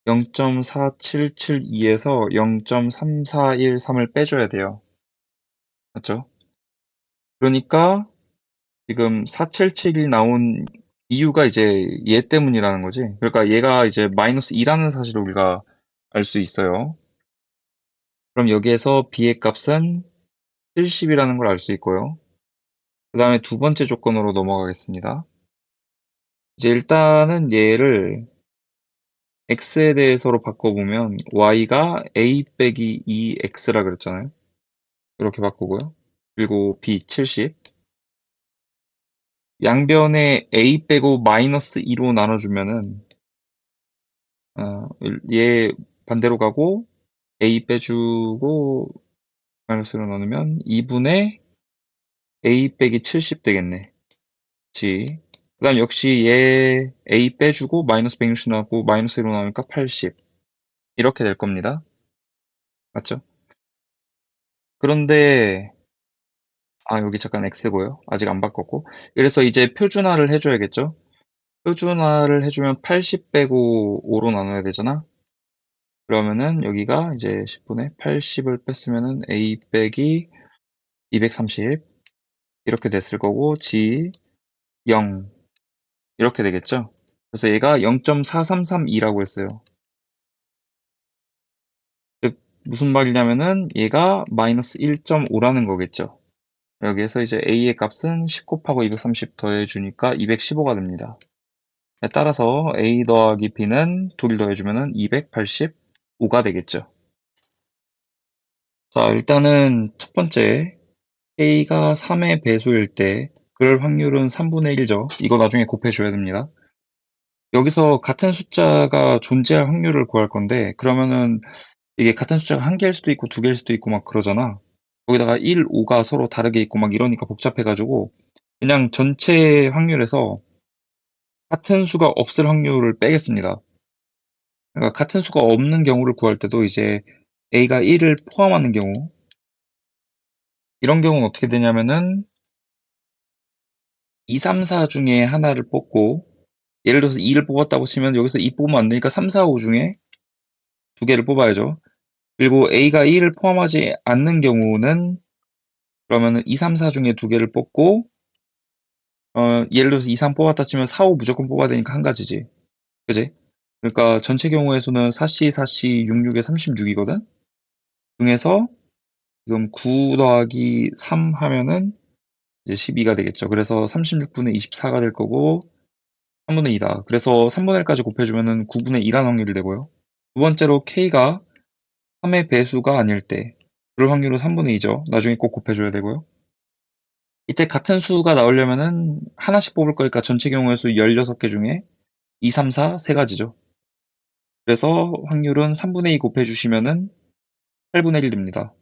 0.4772에서 0.3413을 빼줘야 돼요. 맞죠? 그러니까 지금 477이 나온 이유가 이제 얘 때문이라는 거지. 그러니까 얘가 이제 마이너스 2라는 사실을 우리가 알 수 있어요. 그럼 여기에서 b의 값은 70이라는 걸 알 수 있고요. 그 다음에 두 번째 조건으로 넘어가겠습니다. 이제 일단은 얘를 x에 대해서로 바꿔보면 y가 a 빼기 2x라 그랬잖아요. 이렇게 바꾸고요. 그리고 b 70. 양변에 a 빼고 마이너스 2로 나눠주면은 얘 반대로 가고 a 빼주고 마이너스로 나누면 2분의 a 빼기 70 되겠네. 그치. 그 다음 역시 얘 a 빼주고 마이너스 160 나오고 마이너스 1로 나오니까 80 이렇게 될 겁니다. 맞죠? 그런데 여기 잠깐 x고요. 아직 안 바꿨고 그래서 이제 표준화를 해줘야겠죠? 표준화를 해주면 80 빼고 5로 나눠야 되잖아? 그러면은 여기가 이제 10분의 80을 뺐으면은 a 빼기 230 이렇게 됐을 거고 g 0 이렇게 되겠죠? 그래서 얘가 0.4332라고 했어요. 즉 무슨 말이냐면은 얘가 마이너스 1.5라는 거겠죠. 여기에서 이제 a의 값은 10 곱하고 230 더해주니까 215가 됩니다. 따라서 a 더하기 b는 둘 더해주면은 285가 되겠죠. 자, 일단은 첫 번째 a가 3의 배수일 때 그럴 확률은 3분의 1죠. 이거 나중에 곱해줘야 됩니다. 여기서 같은 숫자가 존재할 확률을 구할 건데 그러면은 이게 같은 숫자가 한 개일 수도 있고 두 개일 수도 있고 막 그러잖아. 거기다가 1, 5가 서로 다르게 있고 막 이러니까 복잡해가지고 그냥 전체 확률에서 같은 수가 없을 확률을 빼겠습니다. 그러니까 같은 수가 없는 경우를 구할 때도 이제 a가 1을 포함하는 경우 이런 경우는 어떻게 되냐면은 2, 3, 4 중에 하나를 뽑고 예를 들어서 2를 뽑았다고 치면 여기서 2 뽑으면 안 되니까 3, 4, 5 중에 두 개를 뽑아야죠. 그리고 a가 1을 포함하지 않는 경우는 그러면은 2, 3, 4 중에 두 개를 뽑고 예를 들어서 2, 3 뽑았다 치면 4, 5 무조건 뽑아야 되니까 한 가지지. 그지? 그러니까 전체 경우의 수는 4C, 4C, 66에 36이거든? 중에서 지금 9 더하기 3 하면은 이제 12가 되겠죠. 그래서 36분의 24가 될 거고 3분의 2다. 그래서 3분의 1까지 곱해주면은 9분의 2라는 확률이 되고요. 두 번째로 K가 3의 배수가 아닐 때 그럴 확률은 3분의 2죠. 나중에 꼭 곱해줘야 되고요. 이때 같은 수가 나오려면은 하나씩 뽑을 거니까 전체 경우의 수 16개 중에 2, 3, 4, 세 가지죠. 그래서 확률은 3분의 2 곱해주시면은 8분의 1 됩니다.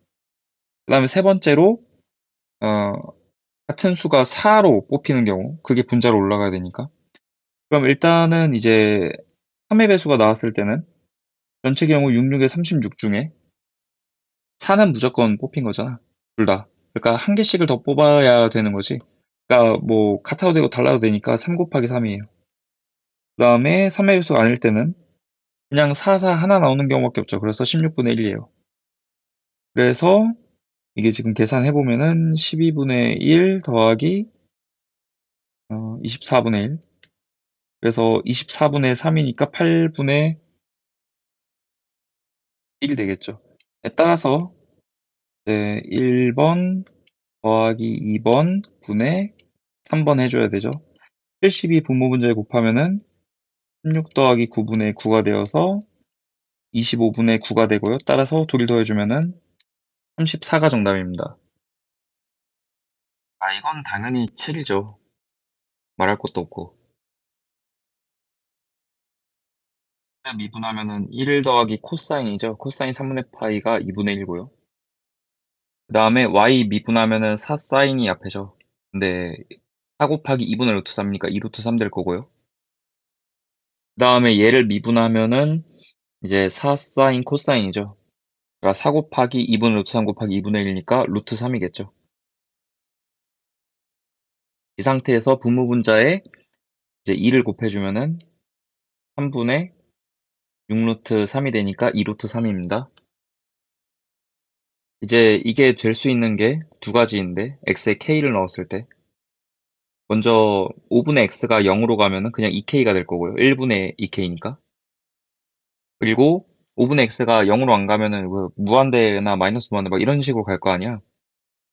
그 다음에 세 번째로, 어, 같은 수가 4로 뽑히는 경우, 그게 분자로 올라가야 되니까. 그럼 일단은 이제 3의 배수가 나왔을 때는 전체 경우 66에 36 중에 4는 무조건 뽑힌 거잖아. 둘 다. 그러니까 한 개씩을 더 뽑아야 되는 거지. 그러니까 뭐 같아도 되고 달라도 되니까 3 곱하기 3이에요. 그 다음에 3의 배수가 아닐 때는 그냥 4, 4 하나 나오는 경우밖에 없죠. 그래서 16분의 1이에요. 그래서 이게 지금 계산해보면은 12분의 1 더하기 24분의 1. 그래서 24분의 3이니까 8분의 1이 되겠죠. 따라서 1번 더하기 2번 분의 3번 해줘야 되죠. 72 분모분자에 곱하면은 16 더하기 9분의 9가 되어서 25분의 9가 되고요. 따라서 둘이 더해주면은 34가 정답입니다. 아, 이건 당연히 7이죠. 말할 것도 없고. 미분하면은 1 더하기 코사인이죠. 코사인 3분의 파이가 2분의 1고요. 그 다음에 y 미분하면은 4 사인이 앞에죠. 근데 4 곱하기 2분의 루트 3이니까 2 루트 3 될 거고요. 그 다음에 얘를 미분하면은 이제 4 사인 코사인이죠. 그러니까 4 곱하기 2분의 루트 3 곱하기 2분의 1이니까 루트 3이겠죠. 이 상태에서 분모분자에 이제 2를 곱해주면은 3분의 6 루트 3이 되니까 2 루트 3입니다. 이제 이게 될 수 있는 게 두 가지인데 x에 k를 넣었을 때 먼저 5분의 x가 0으로 가면은 그냥 2k가 될 거고요. 1분의 2k니까. 그리고 5분의 x가 0으로 안 가면은 그 무한대나 마이너스 무한대 막 이런 식으로 갈 거 아니야.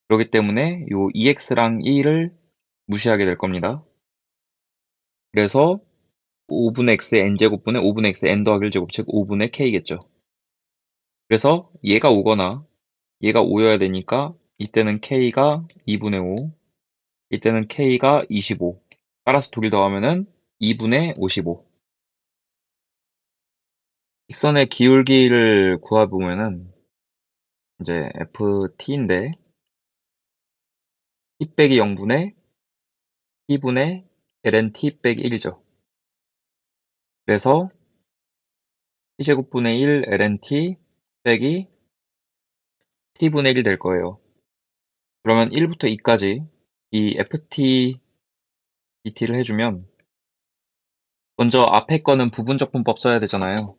그렇기 때문에 요 2x랑 1을 무시하게 될 겁니다. 그래서 5분의 x의 n제곱분의 5분의 x의 n 더하기 1제곱 즉 5분의 k겠죠. 그래서 얘가 5거나 얘가 5여야 되니까 이때는 k가 2분의 5, 이때는 k가 25. 따라서 둘이 더하면은 2분의 55. 직선의 기울기를 구해보면은 이제 ft인데 t 빼기 0분의 t분의 ln t 빼기 1이죠. 그래서 t제곱분의 1 ln t 빼기 t분의 1이 될 거예요. 그러면 1부터 2까지 이 ft dt를 해주면 먼저 앞에 거는 부분적분법 써야 되잖아요.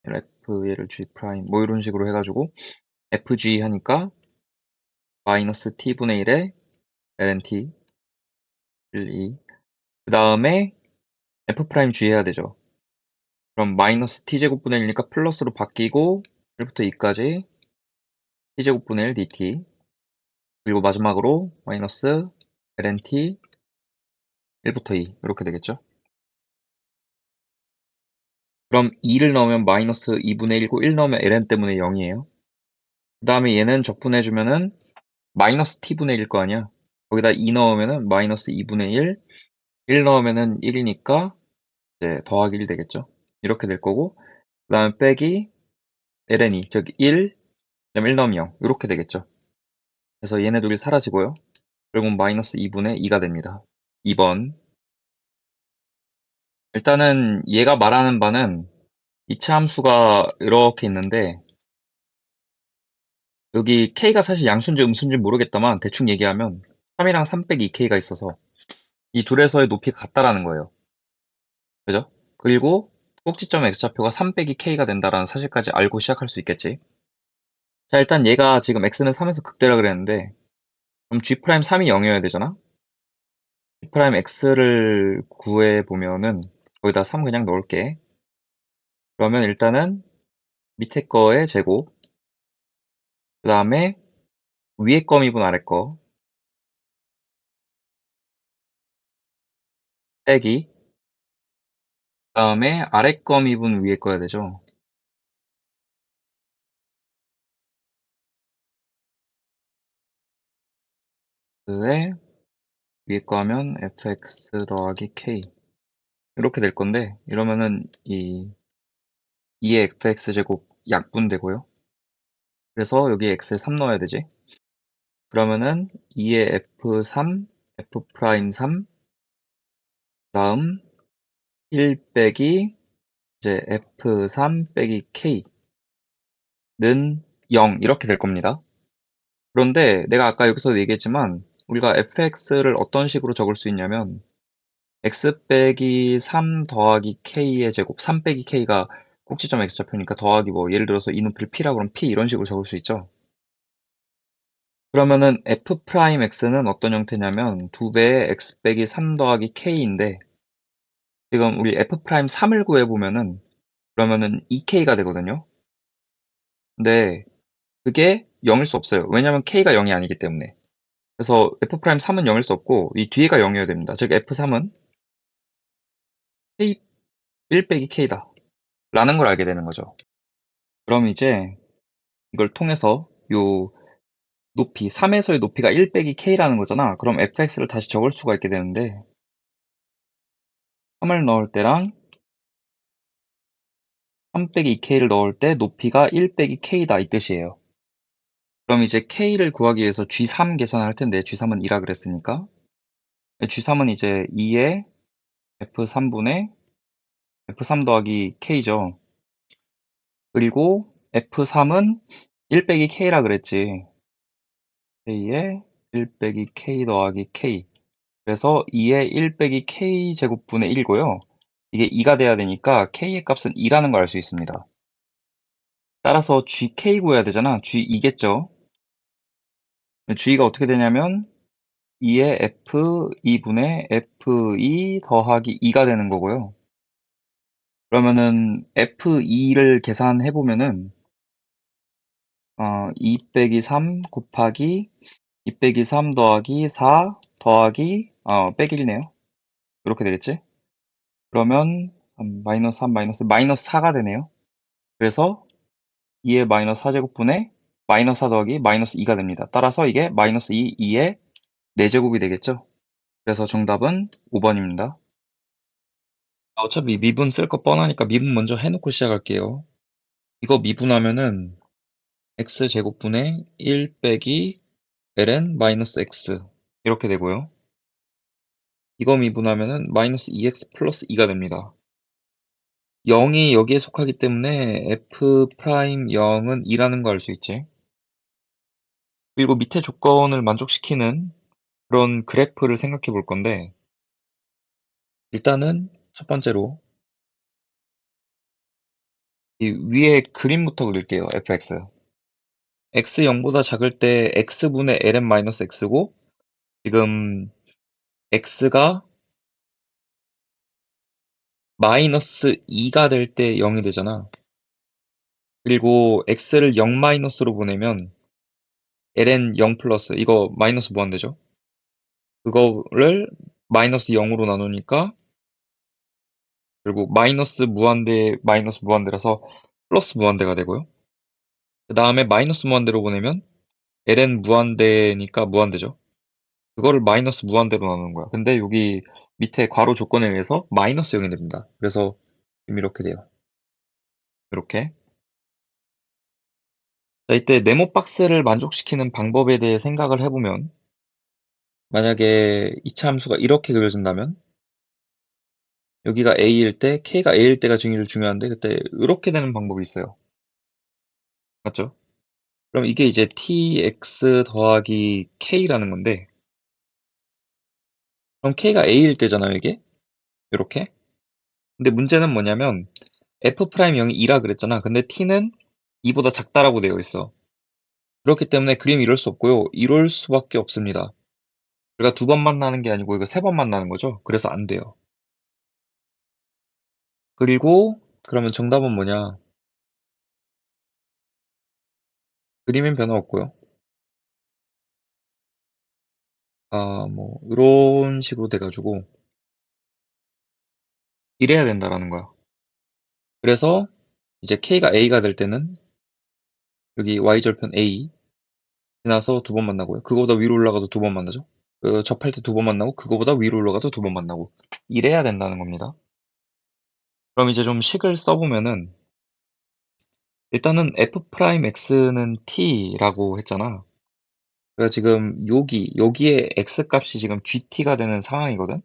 f 얘를 g 프라임 뭐 이런 식으로 해가지고 fg 하니까 마이너스 t분의 1에 ln t 1, 2. 그 다음에 f 프라임 g 해야 되죠. 그럼 마이너스 t제곱분의 1이니까 플러스로 바뀌고 1부터 2까지 t제곱분의 1 dt 그리고 마지막으로 마이너스 ln t 1부터 2 이렇게 되겠죠. 그럼 2를 넣으면 마이너스 2분의 1이고 1 넣으면 ln 때문에 0이에요. 그 다음에 얘는 적분해주면은 마이너스 t분의 1일 거 아니야. 거기다 2 넣으면은 마이너스 2분의 1, 1 넣으면은 1이니까 이제 더하기 1 되겠죠. 이렇게 될 거고, 그 다음에 빼기 ln이, 즉 1, 그다음에 1 넣으면 0. 이렇게 되겠죠. 그래서 얘네 둘이 사라지고요. 결국 마이너스 2분의 2가 됩니다. 2번. 일단은 얘가 말하는 바는 이차 함수가 이렇게 있는데, 여기 k가 사실 양수인지 음수인지 모르겠다만 대충 얘기하면 3이랑 3 빼기 2k가 있어서 이 둘에서의 높이가 같다라는 거예요. 그죠? 그리고 꼭지점 x좌표가 3 빼기 k가 된다라는 사실까지 알고 시작할 수 있겠지. 자, 일단 얘가 지금 x는 3에서 극대라 그랬는데 그럼 g'3이 0이어야 되잖아? g'x를 구해보면은 거기다 3 그냥 넣을게. 그러면 일단은 밑에 거의 제곱 그 다음에 위에 거 미분 아래 거 빼기 그 다음에 아래 거 미분 위에 거야 되죠. 에 위에 거 하면 fx 더하기 k 이렇게 될 건데, 이러면은 이 2의 fx제곱 약분되고요. 그래서 여기 x에 3 넣어야 되지. 그러면은 2의 f3 f 프라임 3 다음 1 빼기 이제 f3 빼기 k는 0 이렇게 될 겁니다. 그런데 내가 아까 여기서 얘기했지만 우리가 fx를 어떤 식으로 적을 수 있냐면 x 빼기 3 더하기 k의 제곱, 3 빼기 k가 꼭지점 x좌표니까 더하기 뭐 예를 들어서 이눈필 p라고 그러면 p 이런 식으로 적을 수 있죠. 그러면은 f 프라임 x는 어떤 형태냐면 2배의 x 빼기 3 더하기 k인데, 지금 우리 f 프라임 3을 구해보면은 그러면은 2k가 되거든요. 근데 그게 0일 수 없어요. 왜냐면 k가 0이 아니기 때문에. 그래서 f 프라임 3은 0일 수 없고 이 뒤에가 0이어야 됩니다. 즉 f3은 k 1 빼기 k다 라는 걸 알게 되는 거죠. 그럼 이제 이걸 통해서 요 높이 3에서의 높이가 1 빼기 k라는 거잖아. 그럼 fx를 다시 적을 수가 있게 되는데, 3을 넣을 때랑 3 빼기 2k를 넣을 때 높이가 1 빼기 k다 이 뜻이에요. 그럼 이제 k를 구하기 위해서 g3 계산할 텐데, g3은 2라 그랬으니까 g3은 이제 2의 f3분의 f3 더하기 k죠. 그리고 f3은 1 빼기 k라 그랬지. k에 1 빼기 k 더하기 k. 그래서 2의 1 빼기 k 제곱분의 1이고요. 이게 2가 돼야 되니까 k의 값은 2라는 걸 알 수 있습니다. 따라서 gk 구해야 되잖아. g2겠죠. g가 어떻게 되냐면 2의 f2분의 f2 더하기 2가 되는 거고요. 그러면은 f2를 계산해 보면은 2 빼기 3 곱하기 2 빼기 3 더하기 4 더하기 빼기 1네요. 이렇게 되겠지? 그러면 마이너스 3 마이너스 4가 되네요. 그래서 2의 마이너스 4제곱분의 마이너스 4 더하기 마이너스 2가 됩니다. 따라서 이게 마이너스 2의 4제곱이 되겠죠? 그래서 정답은 5번입니다. 어차피 미분 쓸 거 뻔하니까 미분 먼저 해놓고 시작할게요. 이거 미분하면은 x제곱분의 1 빼기 ln 마이너스 x 이렇게 되고요. 이거 미분하면은 마이너스 2x 플러스 2가 됩니다. 0이 여기에 속하기 때문에 f 프라임 0은 2라는 거 알 수 있지. 그리고 밑에 조건을 만족시키는 그런 그래프를 생각해 볼 건데, 일단은 첫 번째로 이 위에 그림부터 그릴게요. fx. x 0보다 작을 때 x분의 ln-x고, 지금 x가 마이너스 2가 될 때 0이 되잖아. 그리고 x를 0 마이너스로 보내면 ln 0 플러스 이거 마이너스 무한대죠. 그거를 마이너스 0으로 나누니까 결국 마이너스 무한대 마이너스 무한대라서 플러스 무한대가 되고요. 그 다음에 마이너스 무한대로 보내면 ln 무한대니까 무한대죠. 그거를 마이너스 무한대로 나누는 거야. 근데 여기 밑에 괄호 조건에 의해서 마이너스 0이 됩니다. 그래서 지금 이렇게 돼요. 이렇게. 자, 이때 네모 박스를 만족시키는 방법에 대해 생각을 해보면, 만약에 이차 함수가 이렇게 그려진다면 여기가 a일 때 k가 a일 때가 중요한데 그때 이렇게 되는 방법이 있어요. 맞죠? 그럼 이게 이제 tx 더하기 k라는 건데, 그럼 k가 a일 때잖아요, 이게. 이렇게. 근데 문제는 뭐냐면 f'0이 2라 그랬잖아. 근데 t는 2보다 작다라고 되어 있어. 그렇기 때문에 그림이 이럴 수 없고요. 이럴 수밖에 없습니다. 그러니까 두 번 만나는 게 아니고 이거 세 번 만나는 거죠. 그래서 안 돼요. 그리고 그러면 정답은 뭐냐? 그림엔 변화 없고요. 뭐 이런 식으로 돼 가지고 이래야 된다라는 거야. 그래서 이제 k가 a가 될 때는 여기 y절편 a 지나서 두 번 만나고요. 그거보다 위로 올라가도 두 번 만나죠. 그 접할 때 두 번 만나고 그거보다 위로 올라가도 두 번 만나고 이래야 된다는 겁니다. 그럼 이제 좀 식을 써 보면은 일단은 F'X는 T라고 했잖아. 그래서 지금 여기에 X 값이 지금 GT가 되는 상황이거든.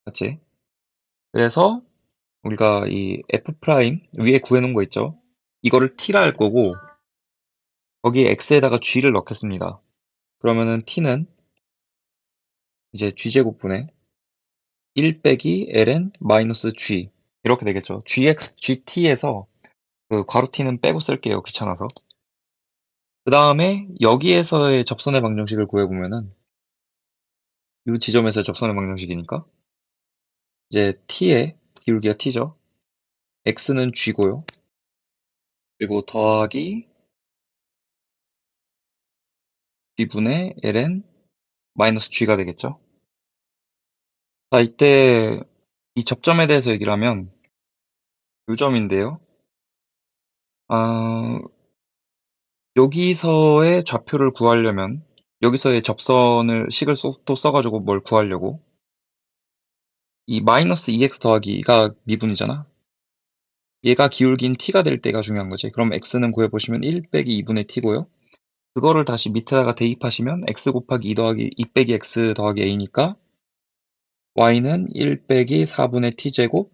맞지? 그래서 우리가 이 F' 위에 구해 놓은 거 있죠? 이거를 T라 할 거고 거기에 X에다가 G를 넣겠습니다. 그러면은 T는 이제 G제곱분의 1 빼기 ln 마이너스 G 이렇게 되겠죠. GT에서 그 괄호 T는 빼고 쓸게요. 귀찮아서. 그 다음에 여기에서의 접선의 방정식을 구해보면은 이 지점에서의 접선의 방정식이니까 이제 T의 기울기가 T죠. X는 G고요. 그리고 더하기 B분의 ln 마이너스 G가 되겠죠. 자, 이때 이 접점에 대해서 얘기를 하면 요 점인데요. 아, 여기서의 좌표를 구하려면 여기서의 접선을 식을 또 써가지고 뭘 구하려고 이 마이너스 2x 더하기가 미분이잖아. 얘가 기울기인 t가 될 때가 중요한 거지. 그럼 x는 구해보시면 1 빼기 2분의 t고요. 그거를 다시 밑에다가 대입하시면 x 곱하기 2 더하기 2 빼기 x 더하기 a니까 y는 1 빼기 4분의 t제곱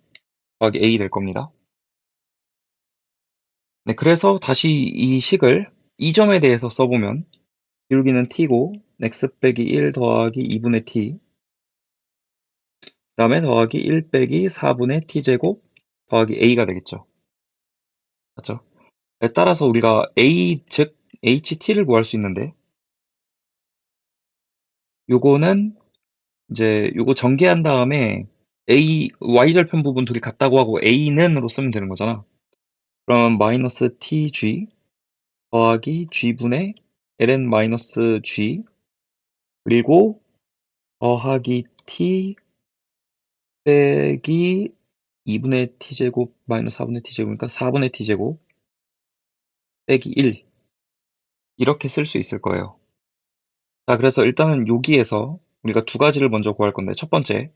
더하기 a 될 겁니다. 네, 그래서 다시 이 식을 이 점에 대해서 써보면 기울기는 t고 x 빼기 1 더하기 2분의 t 그다음에 더하기 1 빼기 4분의 t제곱 더하기 a가 되겠죠. 맞죠? 따라서 우리가 a 즉 ht를 구할 수 있는데 요거는 이제 요거 전개한 다음에 y절편 부분 둘이 같다고 하고 a는으로 쓰면 되는 거잖아. 그럼 마이너스 tg 더하기 g분의 ln 마이너스 g 그리고 더하기 t 빼기 2분의 t제곱 마이너스 4분의 t제곱이니까 4분의 t제곱 빼기 1 이렇게 쓸 수 있을 거예요. 자, 그래서 일단은 여기에서 우리가 두 가지를 먼저 구할 건데 첫 번째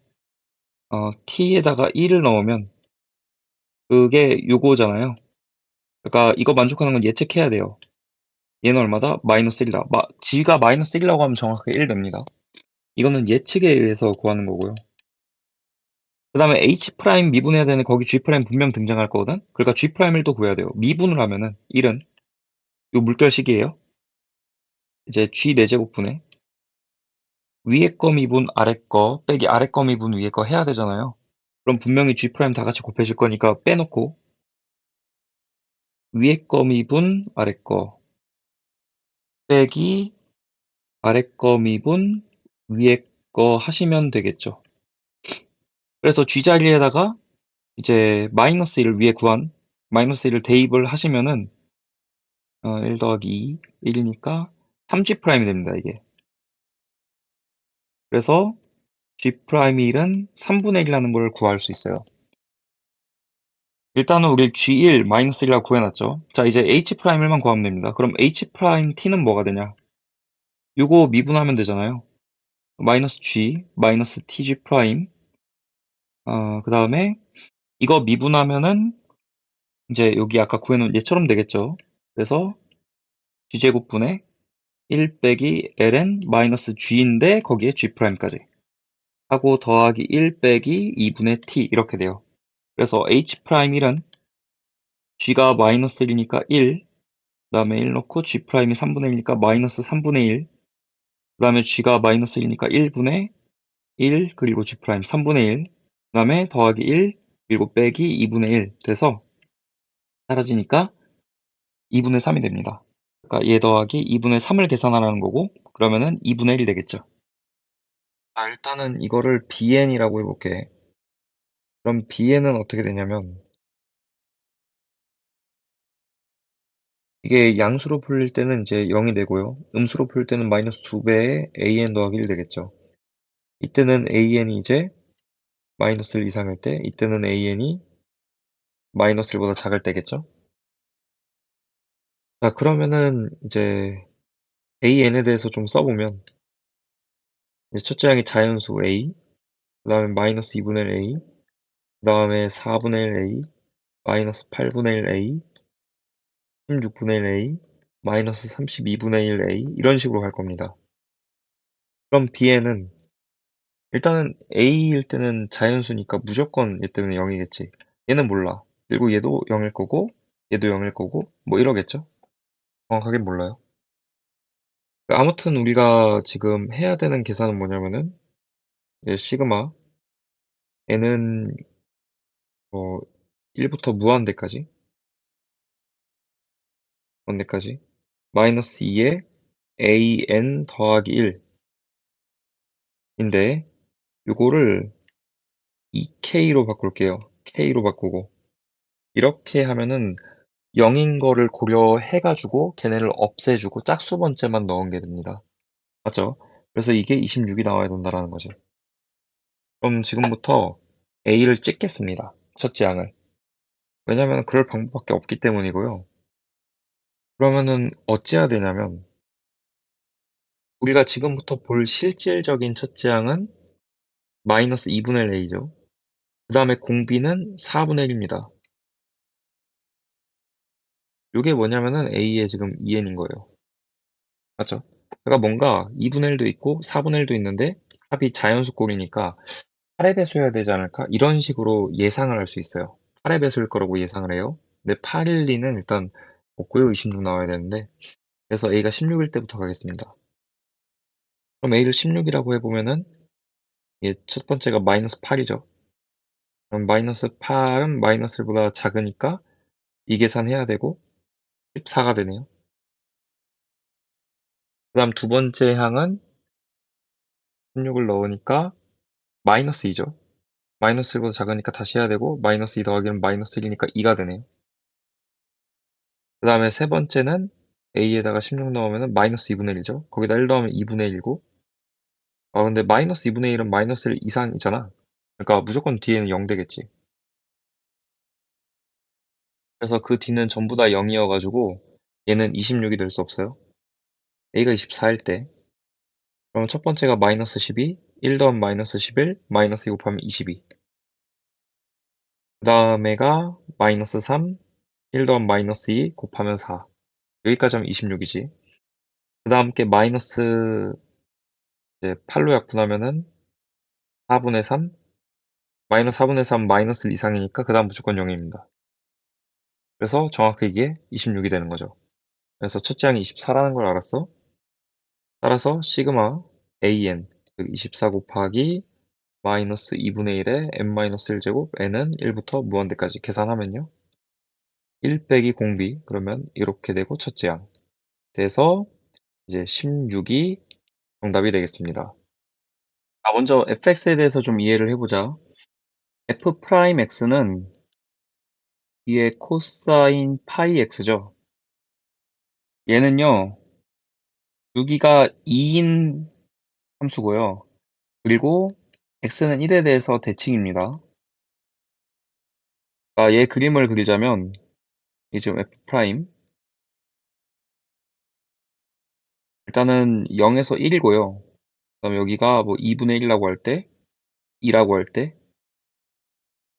t에다가 1을 넣으면 그게 요거잖아요. 그러니까 이거 만족하는 건 예측해야 돼요. 얘는 얼마다? 마이너스 1이다. g가 마이너스 1이라고 하면 정확하게 1 됩니다. 이거는 예측에 의해서 구하는 거고요. 그 다음에 h' 미분해야 되는 거기 g' 분명 등장할 거거든? 그러니까 g'1도 구해야 돼요. 미분을 하면은 1은 요 물결식이에요. 이제 g 4제곱분의 위에 거 미분 아래 거 빼기 아래 거 미분 위에 거 해야 되잖아요. 그럼 분명히 g' 다 같이 곱해질 거니까 빼놓고 위에 거 미분 아래 거 빼기 아래 거 미분 위에 거 하시면 되겠죠. 그래서 g 자리에다가 이제 마이너스 1을 위에 구한 마이너스 1을 대입을 하시면은 1 더하기 2 1이니까 3g' 이 됩니다, 이게. 그래서 g'1은 3분의 1이라는 걸 구할 수 있어요. 일단은 우리 G1 마이너스 1이라고 구해놨죠. 자, 이제 H'1만 구하면 됩니다. 그럼 H'T는 뭐가 되냐? 요거 미분하면 되잖아요. 마이너스 G, 마이너스 TG'. 그 다음에 이거 미분하면은 이제 여기 아까 구해놓은 얘처럼 되겠죠. 그래서 G제곱분의 1 빼기 ln 마이너스 G인데 거기에 G'까지 하고 더하기 1 빼기 2분의 T 이렇게 돼요. 그래서 H'1은 G가 마이너스 1이니까 1, 그 다음에 1 넣고 G'이 3분의 1이니까 마이너스 3분의 1, 그 다음에 G가 마이너스 1이니까 1분의 1, 그리고 G' 3분의 1, 그 다음에 더하기 1, 그리고 빼기 2분의 1 돼서 사라지니까 2분의 3이 됩니다. 그러니까 얘 더하기 2분의 3을 계산하라는 거고 그러면은 2분의 1이 되겠죠. 자, 일단은 이거를 bn이라고 해볼게. 그럼 bn은 어떻게 되냐면 이게 양수로 풀릴 때는 이제 0이 되고요. 음수로 풀릴 때는 마이너스 2배의 an 더하기 1 되겠죠. 이때는 an이 이제 마이너스 1 이상일 때, 이때는 an이 마이너스 1보다 작을 때겠죠. 자, 그러면은 이제 an에 대해서 좀 써보면 이제 첫째 항이 자연수 A, 그 다음에 마이너스 2분의 1 A, 그 다음에 4분의 1 A, 마이너스 8분의 1 A, 16분의 1 A, 마이너스 32분의 1 A 이런 식으로 갈 겁니다. 그럼 B에는 일단은 A일 때는 자연수니까 무조건 얘 때문에 0이겠지. 얘는 몰라. 그리고 얘도 0일 거고 얘도 0일 거고 뭐 이러겠죠? 정확하게 몰라요. 아무튼 우리가 지금 해야 되는 계산은 뭐냐면은 이제 시그마 n은 1부터 무한대까지 무한대까지 마이너스 2에 an 더하기 1인데 요거를 2k로 바꿀게요. k로 바꾸고 이렇게 하면은 0인 거를 고려해 가지고 걔네를 없애주고 짝수 번째만 넣은 게 됩니다. 맞죠? 그래서 이게 26이 나와야 된다라는 거지. 그럼 지금부터 A를 찍겠습니다. 첫째 항을. 왜냐면 그럴 방법밖에 없기 때문이고요. 그러면은 어찌해야 되냐면 우리가 지금부터 볼 실질적인 첫째 항은 마이너스 2분의 1 A죠. 그 다음에 공비는 4분의 1입니다. 이게 뭐냐면은 A의 지금 2n인 거예요. 맞죠? 그러니까 뭔가 2분의 1도 있고 4분의 1도 있는데 합이 자연수꼴이니까 8의 배수여야 되지 않을까? 이런 식으로 예상을 할 수 있어요. 8의 배수일 거라고 예상을 해요. 근데 812는 일단 없고요. 26 나와야 되는데 그래서 A가 16일 때부터 가겠습니다. 그럼 A를 16이라고 해보면은 첫 번째가 마이너스 8이죠. 그럼 마이너스 8은 마이너스 보다 작으니까 이 계산해야 되고 14가 되네요. 그 다음 두 번째 항은 16을 넣으니까 마이너스 2죠. 마이너스 1보다 작으니까 다시 해야 되고 마이너스 2 더하기는 마이너스 1이니까 2가 되네요. 그 다음에 세 번째는 A에다가 16 넣으면 마이너스 2분의 1이죠. 거기다 1 넣으면 2분의 1이고 근데 마이너스 2분의 1은 마이너스 1 이상이잖아. 그러니까 무조건 뒤에는 0 되겠지. 그래서 그 뒤는 전부 다 0이어 가지고 얘는 26이 될 수 없어요. A가 24일 때 그럼 첫 번째가 마이너스 12, 1 더하면 마이너스 11, 마이너스 2 곱하면 22. 그 다음에가 마이너스 3, 1 더하면 마이너스 2 곱하면 4. 여기까지 하면 26이지. 그 다음 게 마이너스 이제 8로 약분하면은 4분의 3, 마이너스 4분의 3 마이너스 1 이상이니까 그 다음 무조건 0입니다. 그래서 정확히 이게 26이 되는 거죠. 그래서 첫째 항이 24라는 걸 알았어. 따라서 시그마 an 즉 24 곱하기 마이너스 2분의 1에 n-1제곱 n은 1부터 무한대까지 계산하면요. 1 빼기 공비 그러면 이렇게 되고 첫째 항 돼서 이제 16이 정답이 되겠습니다. 먼저 fx에 대해서 좀 이해를 해보자. f 프라임 x는 뒤에 코사인 파이 x죠. 얘는요 6기가 2인 함수고요. 그리고 x는 1에 대해서 대칭입니다. 얘 그림을 그리자면 이 지금 f 프라임 일단은 0에서 1이고요. 그다음에 여기가 뭐 2분의 1이라고 할 때, 2라고 할 때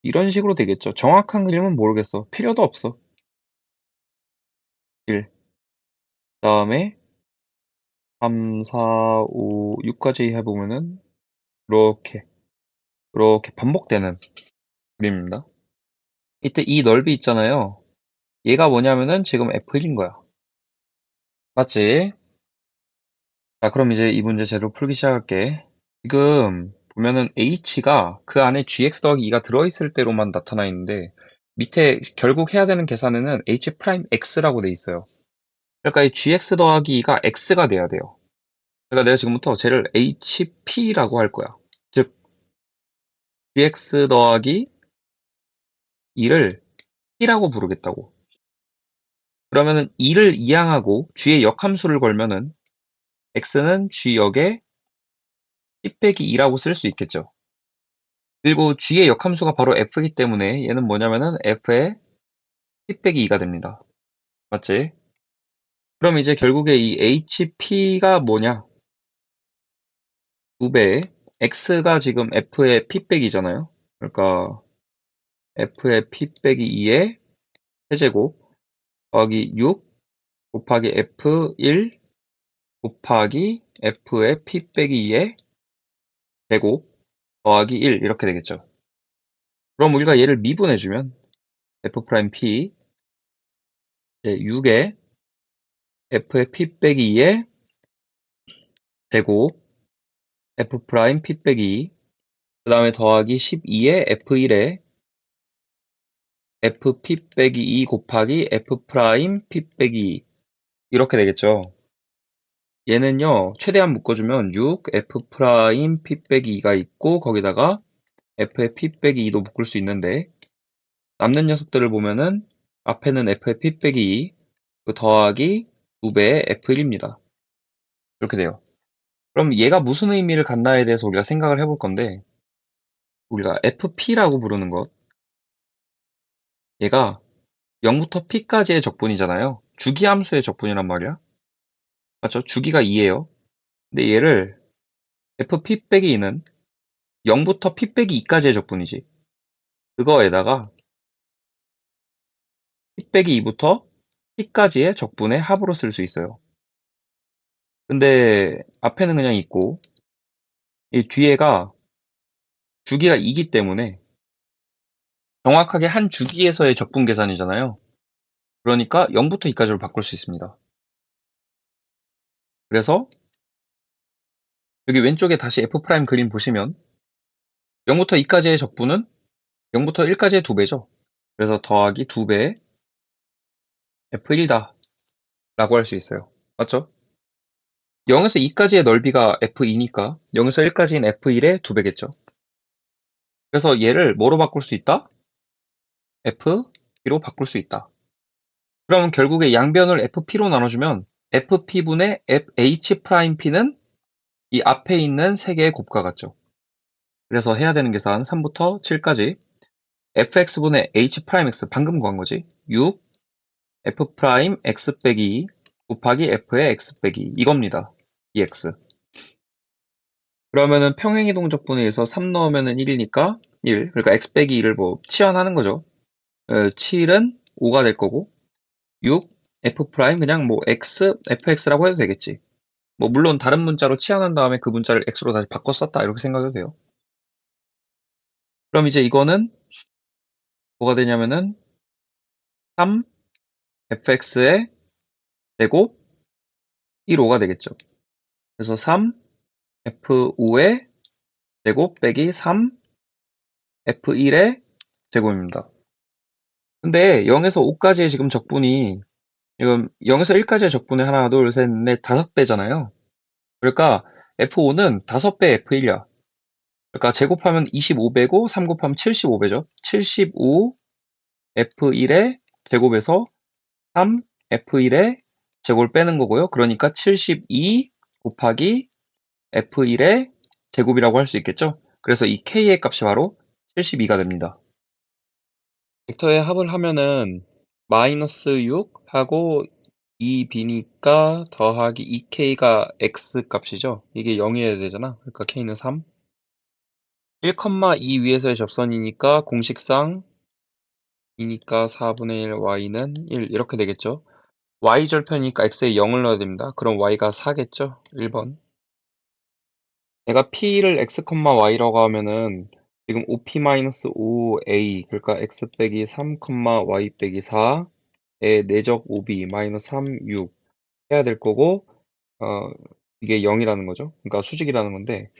이런 식으로 되겠죠. 정확한 그림은 모르겠어. 필요도 없어. 1. 그다음에 3, 4, 5, 6까지 해보면은 이렇게 반복되는 그림입니다. 이때 이 넓이 있잖아요. 얘가 뭐냐면은 지금 F1인 거야. 맞지? 자, 그럼 이제 이 문제 제대로 풀기 시작할게. 지금 보면은 h가 그 안에 gx 더하기 2가 들어있을 때로만 나타나 있는데 밑에 결국 해야 되는 계산에는 h 프라임 x라고 돼 있어요. 그러니까 이 gx 더하기 2가 x가 돼야 돼요. 그러니까 내가 지금부터 쟤를 hp라고 할 거야. 즉 gx 더하기 2를 p라고 부르겠다고. 그러면은 2를 이항하고 g의 역함수를 걸면은 x는 g 역에 p 빼기 2라고 쓸 수 있겠죠. 그리고 g의 역함수가 바로 f이기 때문에 얘는 뭐냐면은 f의 p 빼기 2가 됩니다. 맞지? 그럼 이제 결국에 이 hp가 뭐냐? 2배 x가 지금 f의 p 빼기잖아요. 그러니까 f의 p 빼기 2의 세제곱 더하기 6 곱하기 f1 곱하기 f의 p 빼기 2의 제곱 더하기 1 이렇게 되겠죠. 그럼 우리가 얘를 미분해주면 f 프라임 p 6의 f의 p 빼기 2의 제곱 f 프라임 p 빼기 2 그 다음에 더하기 12의 f1의 fp 빼기 2 곱하기 f 프라임 p 빼기 2 이렇게 되겠죠. 얘는요 최대한 묶어주면 6 f 프라임 p 빼기 2가 있고 거기다가 f의 p 빼기 2도 묶을 수 있는데 남는 녀석들을 보면은 앞에는 f의 p 빼기 2 그 더하기 2배의 f1입니다. 이렇게 돼요. 그럼 얘가 무슨 의미를 갖나에 대해서 우리가 생각을 해볼 건데 우리가 fp라고 부르는 것 얘가 0부터 p까지의 적분이잖아요. 주기함수의 적분이란 말이야. 맞죠? 주기가 2예요. 근데 얘를 fp 빼기 2는 0부터 p 빼기 2까지의 적분이지. 그거에다가 p 빼기 2부터 p까지의 적분의 합으로 쓸 수 있어요. 근데 앞에는 그냥 있고 이 뒤에가 주기가 2기 때문에 정확하게 한 주기에서의 적분 계산이잖아요. 그러니까 0부터 2까지로 바꿀 수 있습니다. 그래서 여기 왼쪽에 다시 f' 그림 보시면 0부터 2까지의 적분은 0부터 1까지의 2배죠. 그래서 더하기 2배의 f1이다 라고 할 수 있어요. 맞죠? 0에서 2까지의 넓이가 f2니까 0에서 1까지는 f1의 2배겠죠. 그래서 얘를 뭐로 바꿀 수 있다? fp로 바꿀 수 있다. 그러면 결국에 양변을 fp로 나눠주면 fp분의 fh'p는 이 앞에 있는 3개의 곱과 같죠. 그래서 해야 되는 계산 3부터 7까지 fx분의 h'x 방금 구한 거지. 6 f'x 빼기 2 곱하기 f의 x 빼기 이겁니다. 이 x. 그러면은 평행이동적분에 의해서 3 넣으면은 1이니까 1. 그러니까 x 빼기 2를 뭐 치환하는 거죠. 7은 5가 될 거고 6 f 프라임 그냥 뭐 x fx라고 해도 되겠지. 뭐 물론 다른 문자로 치환한 다음에 그 문자를 x로 다시 바꿔 썼다 이렇게 생각해도 돼요. 그럼 이제 이거는 뭐가 되냐면은 3 fx의 제곱 1호가 되겠죠. 그래서 3 f5의 제곱 빼기 3 f1의 제곱입니다. 근데 0에서 5까지의 지금 적분이 지금 0에서 1까지의 적분이 하나, 둘, 셋, 넷, 5배잖아요. 그러니까 f5는 5배 f1이야. 그러니까 제곱하면 25배고 3 곱하면 75배죠. 75 f1의 제곱에서 3 f1의 제곱을 빼는 거고요. 그러니까 72 곱하기 f1의 제곱이라고 할 수 있겠죠. 그래서 이 k의 값이 바로 72가 됩니다. 벡터의 합을 하면은 마이너스 6 하고 2b니까 더하기 2k가 x 값이죠. 이게 0이어야 되잖아. 그러니까 k는 3. 1,2 위에서의 접선이니까 공식상 2니까 4분의 1 y는 1 이렇게 되겠죠. y절편이니까 x에 0을 넣어야 됩니다. 그럼 y가 4겠죠. 1번. 내가 p를 x, y라고 하면은 지금 5p-5a 그러니까 x 빼기 3, y 빼기 4의 내적 5b 마이너스 3, 6 해야 될 거고 이게 0이라는 거죠. 그러니까 수직이라는 건데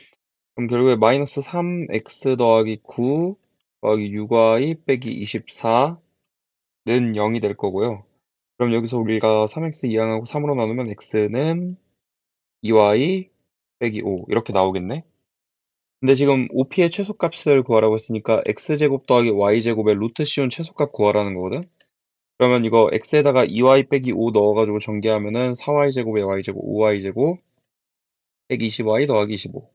그럼 결국에 마이너스 3x 더하기 9 더하기 6y 빼기 24는 0이 될 거고요. 그럼 여기서 우리가 3x 이항하고 3으로 나누면 x는 2y 빼기 5 이렇게 나오겠네. 근데 지금 OP의 최소값을 구하라고 했으니까 x제곱 더하기 y제곱의 루트 씌운 최소값 구하라는 거거든. 그러면 이거 x에다가 2y 빼기 5 넣어가지고 전개하면은 4y제곱에 y제곱 5y제곱 빼기 20y 더하기 25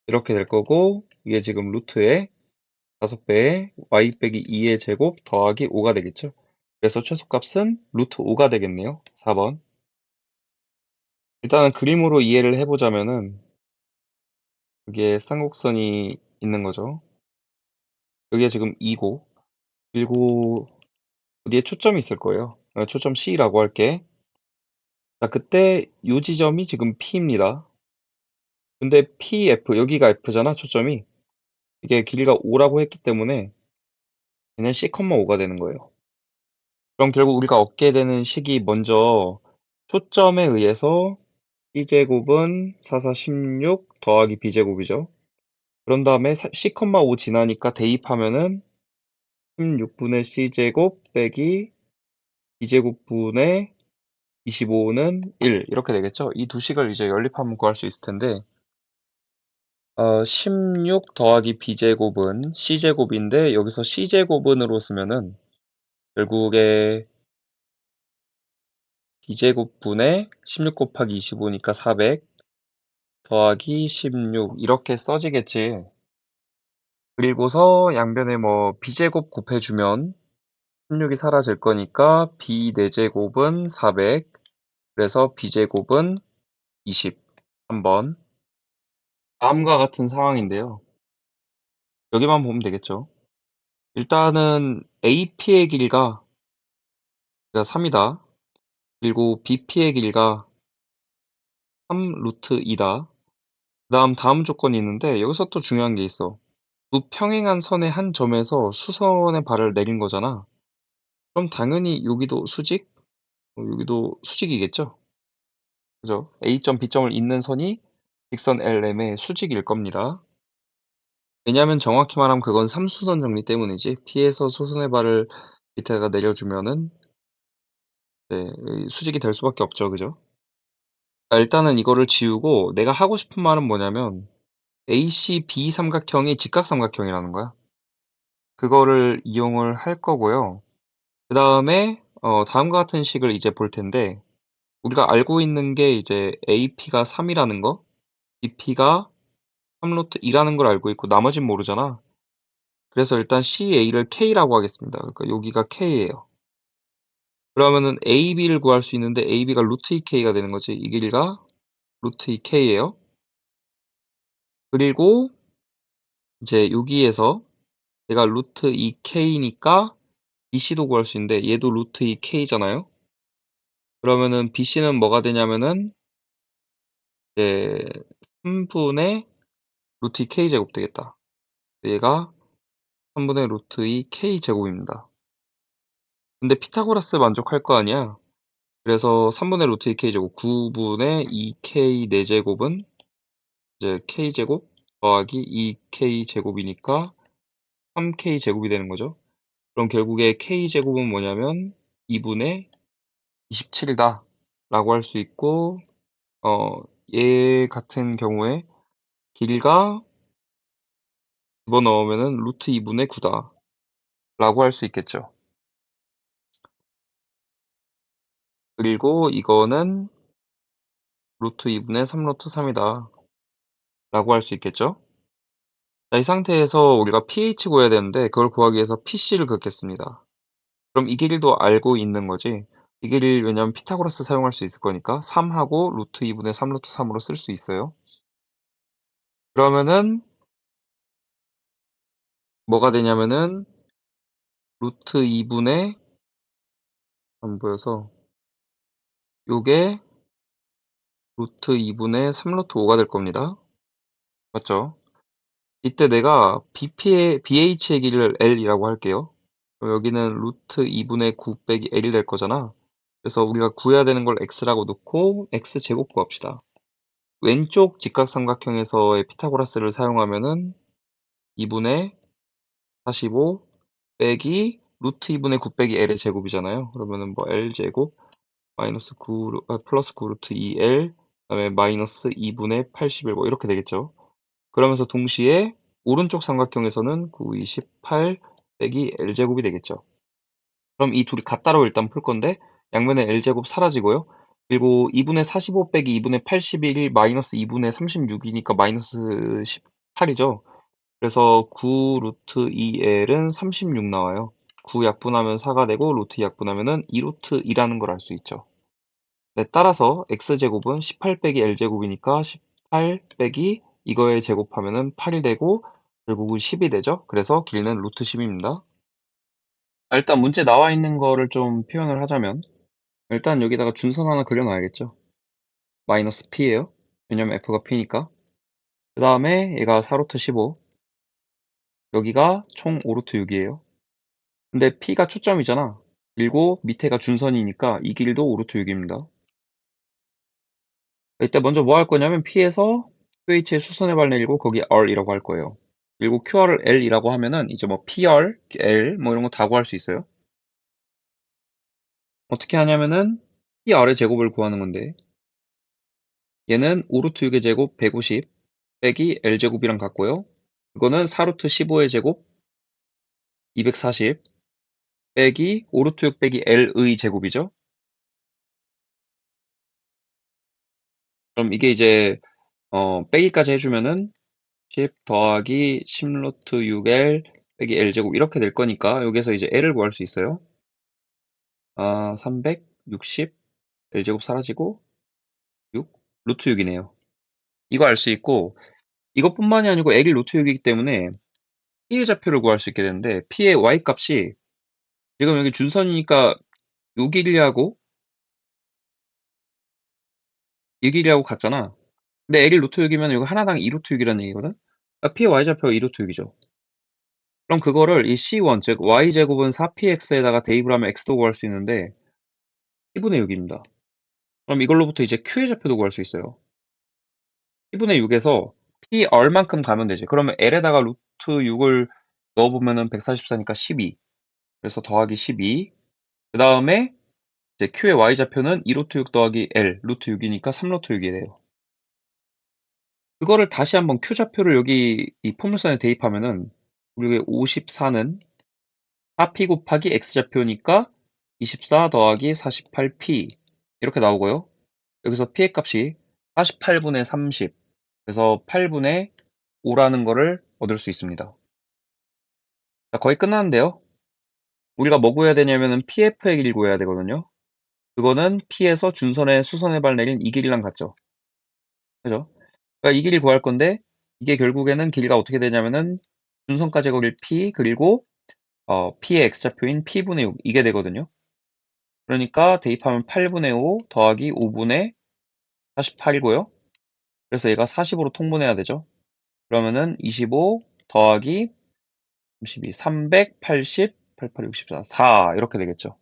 이렇게 될 거고 이게 지금 루트의 5배의 y 빼기 2의 제곱 더하기 5가 되겠죠. 그래서 최소값은 루트 5가 되겠네요. 4번. 일단은 그림으로 이해를 해보자면은 여기에 쌍곡선이 있는 거죠. 여기가 지금 2고 그리고 어디에 초점이 있을 거예요. 초점 C라고 할게. 자, 그때 요 지점이 지금 P입니다. 근데 PF, 여기가 F잖아, 초점이. 이게 길이가 5라고 했기 때문에 얘는 C,5가 되는 거예요. 그럼 결국 우리가 얻게 되는 식이 먼저 초점에 의해서 C제곱은 4, 4, 16 더하기 B제곱이죠. 그런 다음에 C,5 지나니까 대입하면은 16분의 C제곱 빼기 B제곱분의 25는 1 이렇게 되겠죠. 이 두 식을 이제 연립하면 구할 수 있을 텐데 16 더하기 B제곱은 C제곱인데 여기서 C제곱은으로 쓰면은 결국에 B제곱분의 16 곱하기 25니까 400 더하기 16 이렇게 써지겠지. 그리고서 양변에 뭐 B제곱 곱해주면 16이 사라질 거니까 B 4제곱은 400 그래서 B제곱은 20 한번 다음과 같은 상황인데요. 여기만 보면 되겠죠. 일단은 AP의 길이가 3이다. 그리고 BP의 길이가 3 루트 2다. 다음 조건이 있는데 여기서 또 중요한 게 있어. 두 평행한 선의 한 점에서 수선의 발을 내린 거잖아. 그럼 당연히 여기도 수직, 여기도 수직이겠죠? 그죠? A점, B점을 잇는 선이 직선 LM의 수직일 겁니다. 왜냐하면 정확히 말하면 그건 삼수선 정리 때문이지. P에서 수선의 발을 밑에가 내려주면은 네, 수직이 될 수밖에 없죠. 그죠? 일단은 이거를 지우고 내가 하고 싶은 말은 뭐냐면 ACB 삼각형이 직각삼각형이라는 거야. 그거를 이용을 할 거고요. 그 다음에 다음과 같은 식을 이제 볼 텐데 우리가 알고 있는 게 이제 AP가 3이라는 거, BP가 3루트 2라는 걸 알고 있고 나머진 모르잖아. 그래서 일단 CA를 K라고 하겠습니다. 그러니까 여기가 K예요. 그러면은 AB를 구할 수 있는데 AB가 루트 2K가 되는 거지. 이 길이가 루트 2K예요. 그리고 이제 여기에서 얘가 루트 2K니까 BC도 구할 수 있는데 얘도 루트 2K잖아요. 그러면은 BC는 뭐가 되냐면은 이제 3분의 루트 2K 제곱 되겠다. 얘가 3분의 루트 2K 제곱입니다. 근데 피타고라스 만족할 거 아니야. 그래서 3분의 루트 2K 제곱 9분의 2K 4제곱은 이제 K 제곱 더하기 2K 제곱이니까 3K 제곱이 되는 거죠. 그럼 결국에 K 제곱은 뭐냐면 2분의 27이다 라고 할 수 있고 얘 같은 경우에 길이가 집어넣으면은 루트 2분의 9다 라고 할 수 있겠죠. 그리고 이거는 루트 2분의 3 루트 3이다 라고 할 수 있겠죠. 자, 이 상태에서 우리가 pH 구해야 되는데 그걸 구하기 위해서 PC를 긋겠습니다. 그럼 이 길이도 알고 있는 거지. 이 길이 왜냐면 피타고라스 사용할 수 있을 거니까 3하고 루트 2분의 3 루트 3으로 쓸 수 있어요. 그러면은 뭐가 되냐면은 루트 2분의 안 보여서 요게 루트 2분의 3 루트 5가 될 겁니다. 맞죠? 이때 내가 BH의 길이를 L이라고 할게요. 그럼 여기는 루트 2분의 9 빼기 L이 될 거잖아. 그래서 우리가 구해야 되는 걸 X라고 놓고 X제곱 구합시다. 왼쪽 직각삼각형에서의 피타고라스를 사용하면은 2분의 45 빼기 루트 2분의 9 빼기 L의 제곱이잖아요. 그러면은 뭐 L제곱 마이너스 9, 플러스 9 루트 2L 그다음에 마이너스 2분의 81 뭐 이렇게 되겠죠. 그러면서 동시에 오른쪽 삼각형에서는 9, 28 빼기 L제곱이 되겠죠. 그럼 이 둘이 같다로 일단 풀 건데 양면에 L제곱 사라지고요. 그리고 2분의 45 빼기 2분의 81이 마이너스 2분의 36이니까 마이너스 18이죠. 그래서 9 루트 2L은 36 나와요. 9 약분하면 4가 되고 루트 약분하면은 2 루트 2라는 걸 알 수 있죠. 네, 따라서 X제곱은 18 빼기 L제곱이니까 18 빼기 이거에 제곱하면은 8이 되고 결국은 10이 되죠. 그래서 길이는 루트 10입니다. 일단 문제 나와 있는 거를 좀 표현을 하자면 일단 여기다가 준선 하나 그려 놔야겠죠. 마이너스 p예요. 왜냐면 f가 p니까. 그다음에 얘가 4루트 15, 여기가 총 5루트 6이에요. 근데 p가 초점이잖아. 그리고 밑에가 준선이니까 이 길도 5루트 6입니다. 이때 먼저 뭐 할 거냐면 P에서 QH의 수선의 발 내리고 거기 R이라고 할 거예요. 그리고 QR을 L이라고 하면은 이제 뭐 PR, L 뭐 이런 거 다 구할 수 있어요. 어떻게 하냐면은 PR의 제곱을 구하는 건데 얘는 5루트 6의 제곱 150 빼기 L제곱이랑 같고요. 이거는 4루트 15의 제곱 240 빼기 5루트 6 빼기 L의 제곱이죠. 그럼 이게 이제 빼기까지 해주면은 10 더하기 10루트 6L 빼기 L제곱 이렇게 될 거니까 여기서 이제 L을 구할 수 있어요. 360 L제곱 사라지고 6 루트 6이네요. 이거 알 수 있고 이것뿐만이 아니고 L이 루트 6이기 때문에 P의 좌표를 구할 수 있게 되는데 P의 Y값이 지금 여기 준선이니까 요 길이하고 이 길이하고 같잖아. 근데 L이 루트 6이면 이거 하나당 2 루트 6이라는 얘기거든. 그러니까 P의 Y좌표가 2 루트 6이죠. 그럼 그거를 이 C1 즉 Y제곱은 4PX에다가 대입을 하면 X도 구할 수 있는데 2분의 6입니다. 그럼 이걸로부터 이제 Q의 좌표도 구할 수 있어요. 2분의 6에서 PR만큼 가면 되지. 그러면 L에다가 루트 6을 넣어보면은 144니까 12. 그래서 더하기 12. 그 다음에 이제 Q의 Y좌표는 2 루트 6 더하기 L, 루트 6이니까 3 루트 6이 돼요. 그거를 다시 한번 Q좌표를 여기 이 포물선에 대입하면은 우리 54는 4P 곱하기 X좌표니까 24 더하기 48P 이렇게 나오고요. 여기서 P의 값이 48분의 30 그래서 8분의 5라는 거를 얻을 수 있습니다. 자, 거의 끝났는데요. 우리가 뭐 구해야 되냐면은 PF의 길이 구해야 되거든요. 그거는 P에서 준선의 수선의 발 내린 이 길이랑 같죠. 그죠? 그러니까 이 길이 구할 건데 이게 결국에는 길이가 어떻게 되냐면은 준선까지 거릴 P 그리고 P의 X좌표인 P분의 6 이게 되거든요. 그러니까 대입하면 8분의 5 더하기 5분의 48이고요. 그래서 얘가 40으로 통분해야 되죠. 그러면은 25 더하기 32, 380, 88, 64, 4 이렇게 되겠죠.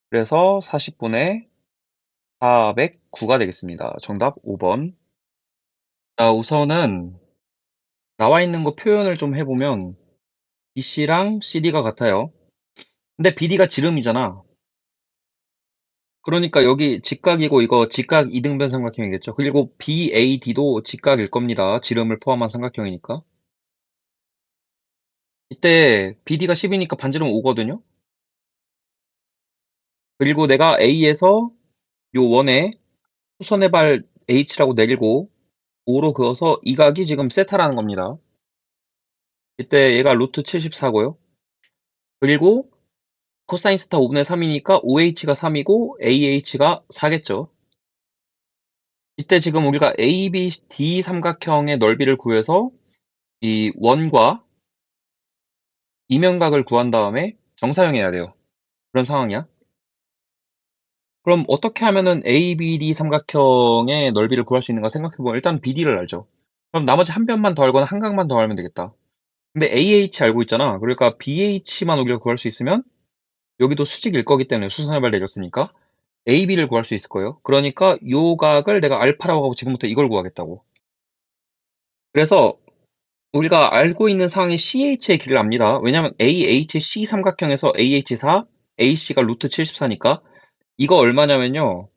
그래서 40분의 409가 되겠습니다. 정답 5번. 자, 우선은 나와 있는 거 표현을 좀 해보면 BC랑 CD가 같아요. 근데 BD가 지름이잖아. 그러니까 여기 직각이고 이거 직각 이등변 삼각형이겠죠. 그리고 BAD도 직각일 겁니다. 지름을 포함한 삼각형이니까. 이때 BD가 10이니까 반지름 5거든요. 그리고 내가 A에서 요 원에 수선의 발 H라고 내리고 5로 그어서 이 각이 지금 세타라는 겁니다. 이때 얘가 루트 74고요. 그리고 코사인 스타 5분의 3이니까 OH가 3이고 AH가 4겠죠. 이때 지금 우리가 ABD 삼각형의 넓이를 구해서 이 원과 이면각을 구한 다음에 정사형해야 돼요. 그런 상황이야. 그럼 어떻게 하면은 ABD 삼각형의 넓이를 구할 수 있는가 생각해보면 일단 BD를 알죠. 그럼 나머지 한 변만 더 알거나 한 각만 더 알면 되겠다. 근데 AH 알고 있잖아. 그러니까 BH만 우리가 구할 수 있으면 여기도 수직일 거기 때문에 수선해발 내렸으니까 AB를 구할 수 있을 거예요. 그러니까 요 각을 내가 알파라고 하고 지금부터 이걸 구하겠다고. 그래서 우리가 알고 있는 상황이 CH의 길이를 압니다. 왜냐면 AHC 삼각형에서 AH4, AC가 루트 74니까 이거 얼마냐면요.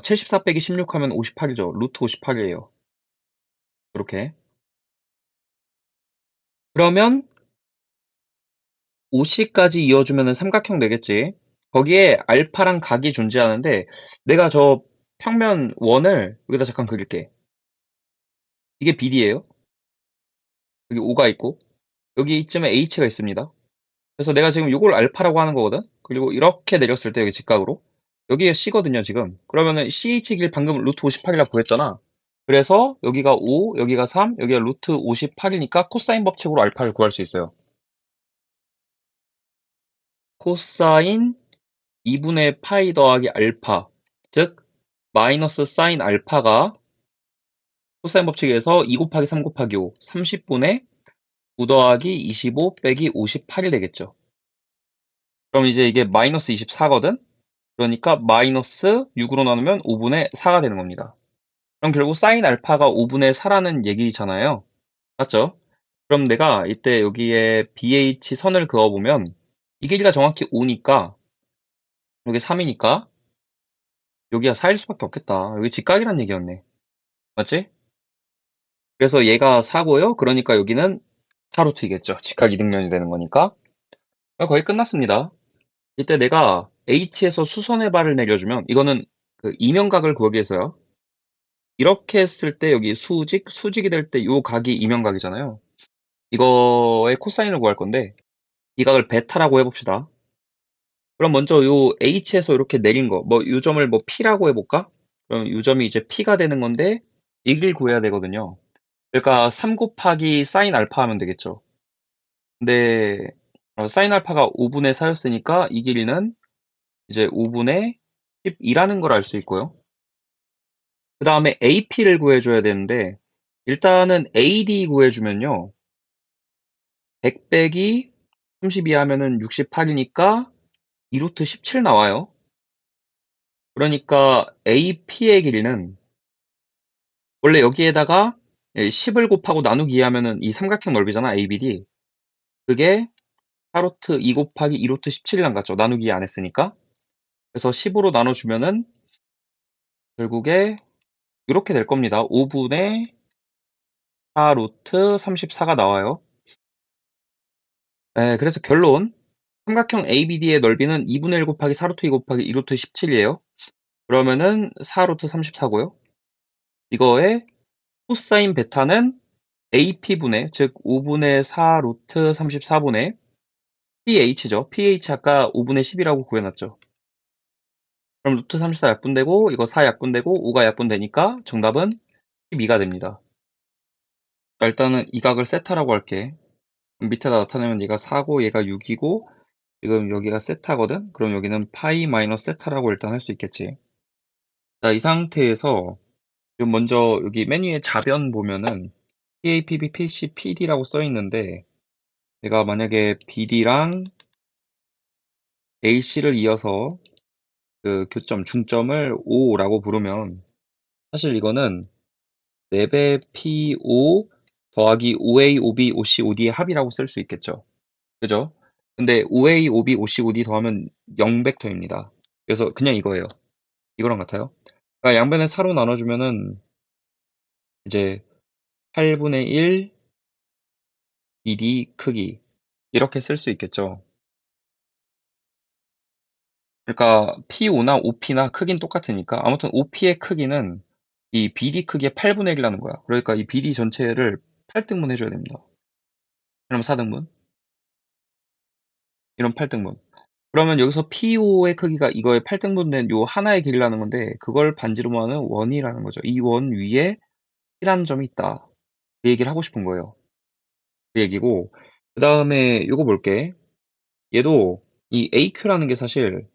74 빼기 16 하면 58이죠. 루트 58이에요. 이렇게. 그러면 OC까지 이어주면 삼각형 되겠지. 거기에 알파랑 각이 존재하는데 내가 저 평면 원을 여기다 잠깐 그릴게. 이게 BD예요. 여기 O가 있고 여기 이쯤에 H가 있습니다. 그래서 내가 지금 요걸 알파라고 하는 거거든. 그리고 이렇게 내렸을 때 여기 직각으로 여기에 C거든요 지금. 그러면은 CH 길 방금 루트 58이라고 구했잖아. 그래서 여기가 5, 여기가 3, 여기가 루트 58이니까 코사인 법칙으로 알파를 구할 수 있어요. 코사인 2분의 파이 더하기 알파, 즉 마이너스 사인 알파가 코사인 법칙에서 2 곱하기 3 곱하기 5, 30분의 9 더하기 25 빼기 58이 되겠죠. 그럼 이제 이게 마이너스 24거든? 그러니까 마이너스 6으로 나누면 5분의 4가 되는 겁니다. 그럼 결국 사인 알파가 5분의 4라는 얘기잖아요. 맞죠? 그럼 내가 이때 여기에 BH 선을 그어보면 이 길이가 정확히 5니까 여기 3이니까 여기가 4일 수밖에 없겠다. 여기 직각이란 얘기였네. 맞지? 그래서 얘가 4고요. 그러니까 여기는 4루트이겠죠. 직각 이등변이 되는 거니까. 거의 끝났습니다. 이때 내가 H에서 수선의 발을 내려주면 이거는 그 이면각을 구하기 위해서요. 이렇게 했을 때 여기 수직이 될 때 요 각이 이면각이잖아요. 이거의 코사인을 구할 건데 이 각을 베타라고 해봅시다. 그럼 먼저 요 H에서 이렇게 내린 거, 뭐 요 점을 뭐 P라고 해볼까? 그럼 요 점이 이제 P가 되는 건데 이 길 구해야 되거든요. 그러니까 3 곱하기 사인 알파 하면 되겠죠. 근데 사인 알파가 5분의 4였으니까 이 길이는 이제 5분의 12라는 걸 알 수 있고요. 그 다음에 AP를 구해줘야 되는데 일단은 AD 구해주면요. 100 빼기 32 하면은 68이니까 2루트 17 나와요. 그러니까 AP의 길이는 원래 여기에다가 10을 곱하고 나누기 2 하면은 이 삼각형 넓이잖아, ABD. 그게 4루트 2 곱하기 2루트 17이랑 같죠. 나누기 2 안 했으니까. 그래서 10으로 나눠주면은 결국에 이렇게 될 겁니다. 5분의 4루트 34가 나와요. 그래서 결론. 삼각형 ABD의 넓이는 2분의 1 곱하기 4루트 2 곱하기 2루트 17이에요. 그러면은 4루트 34고요. 이거에 코사인 베타는 AP분의, 즉 5분의 4 루트 34분의 PH죠. PH 아까 5분의 10이라고 구해놨죠. 그럼 루트 34 약분되고 이거 4 약분되고 5가 약분되니까 정답은 12가 됩니다. 일단은 이 각을 세타라고 할게. 밑에다 나타내면 얘가 4고 얘가 6이고 지금 여기가 세타거든? 그럼 여기는 파이 마이너스 세타라고 일단 할 수 있겠지. 자, 이 상태에서 지금 먼저 여기 맨 위에 좌변 보면은 PAPB, PC, PD라고 써 있는데 내가 만약에 BD랑 AC를 이어서 그 교점, 중점을 O라고 부르면 사실 이거는 4배 PO 더하기 OA, OB, OC, OD의 합이라고 쓸 수 있겠죠. 그죠? 근데 OA, OB, OC, OD 더하면 0벡터입니다. 그래서 그냥 이거예요. 이거랑 같아요. 그러니까 양변을 4로 나눠주면은 이제 8분의 1 BD 크기 이렇게 쓸 수 있겠죠. 그러니까 PO나 OP나 크기는 똑같으니까 아무튼 OP의 크기는 이 BD 크기의 8분의 1이라는 거야. 그러니까 이 BD 전체를 8등분 해줘야 됩니다. 그럼 4등분, 이런 8등분. 그러면 여기서 PO의 크기가 이거의 8등분된 요 하나의 길이라는 건데 그걸 반지름 하는 원이라는 거죠. 이 원 위에 P라는 점이 있다. 그 얘기를 하고 싶은 거예요. 그 얘기고 그 다음에 요거 볼게. 얘도 이 AQ라는 게 사실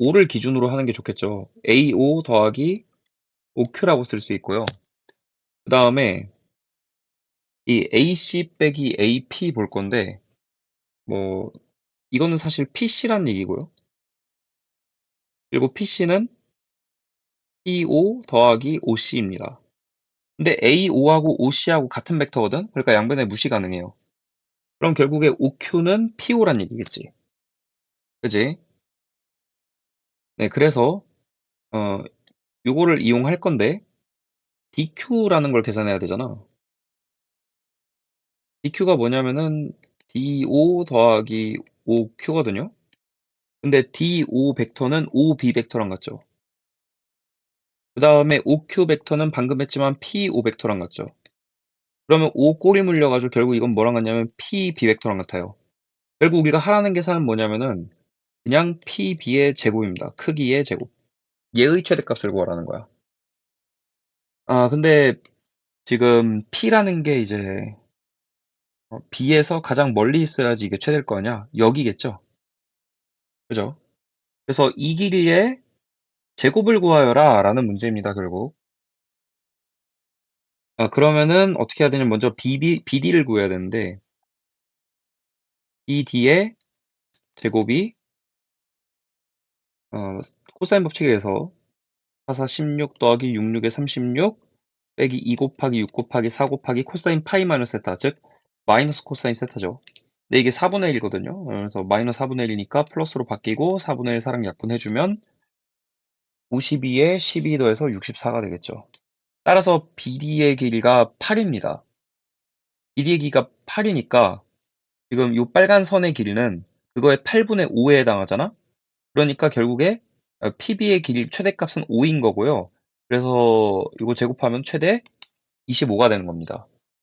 5를 기준으로 하는 게 좋겠죠. AO 더하기 OQ라고 쓸 수 있고요. 그 다음에 이 AC 빼기 AP 볼 건데 뭐 이거는 사실 PC란 얘기고요. 그리고 PC는 PO 더하기 OC입니다. 근데 AO하고 OC하고 같은 벡터거든? 그러니까 양변에 무시 가능해요. 그럼 결국에 OQ는 PO란 얘기겠지. 그지? 네, 그래서 어 요거를 이용할 건데 DQ라는 걸 계산해야 되잖아. DQ가 뭐냐면은 DO 더하기 OQ거든요. 근데 DO 벡터는 OB 벡터랑 같죠. 그 다음에 OQ 벡터는 방금 했지만 PO 벡터랑 같죠. 그러면 O 꼬리 물려가지고 결국 이건 뭐랑 같냐면 PB 벡터랑 같아요. 결국 우리가 하라는 계산은 뭐냐면은 그냥 PB의 제곱입니다. 크기의 제곱. 얘의 최대값을 구하라는 거야. 아, 근데 지금 P라는 게 이제 B에서 가장 멀리 있어야지 이게 최대일 거 아니야. 여기겠죠. 그죠? 그래서 "이 길이의 제곱을 구하여라."라는 문제입니다 결국. 그러면은 어떻게 해야 되냐면 먼저 BD를 구해야 되는데 BD의 제곱이 코사인 법칙에 의해서 4, 4, 16 더하기 6, 6에 36 빼기 2 곱하기 6 곱하기 4 곱하기 코사인 파이 마이너스 세타, 즉 마이너스 코사인 세타죠. 근데 이게 4분의 1 이거든요. 그래서 마이너스 4분의 1이니까 플러스로 바뀌고 4분의 1 사랑 약분해 주면 52에 12 더해서 64가 되겠죠. 따라서 BD의 길이가 8입니다. BD의 길이가 8이니까 지금 요 빨간 선의 길이는 그거의 8분의 5에 해당하잖아? 그러니까 결국에 PB의 길이 최대값은 5인 거고요. 그래서 이거 제곱하면 최대 25가 되는 겁니다.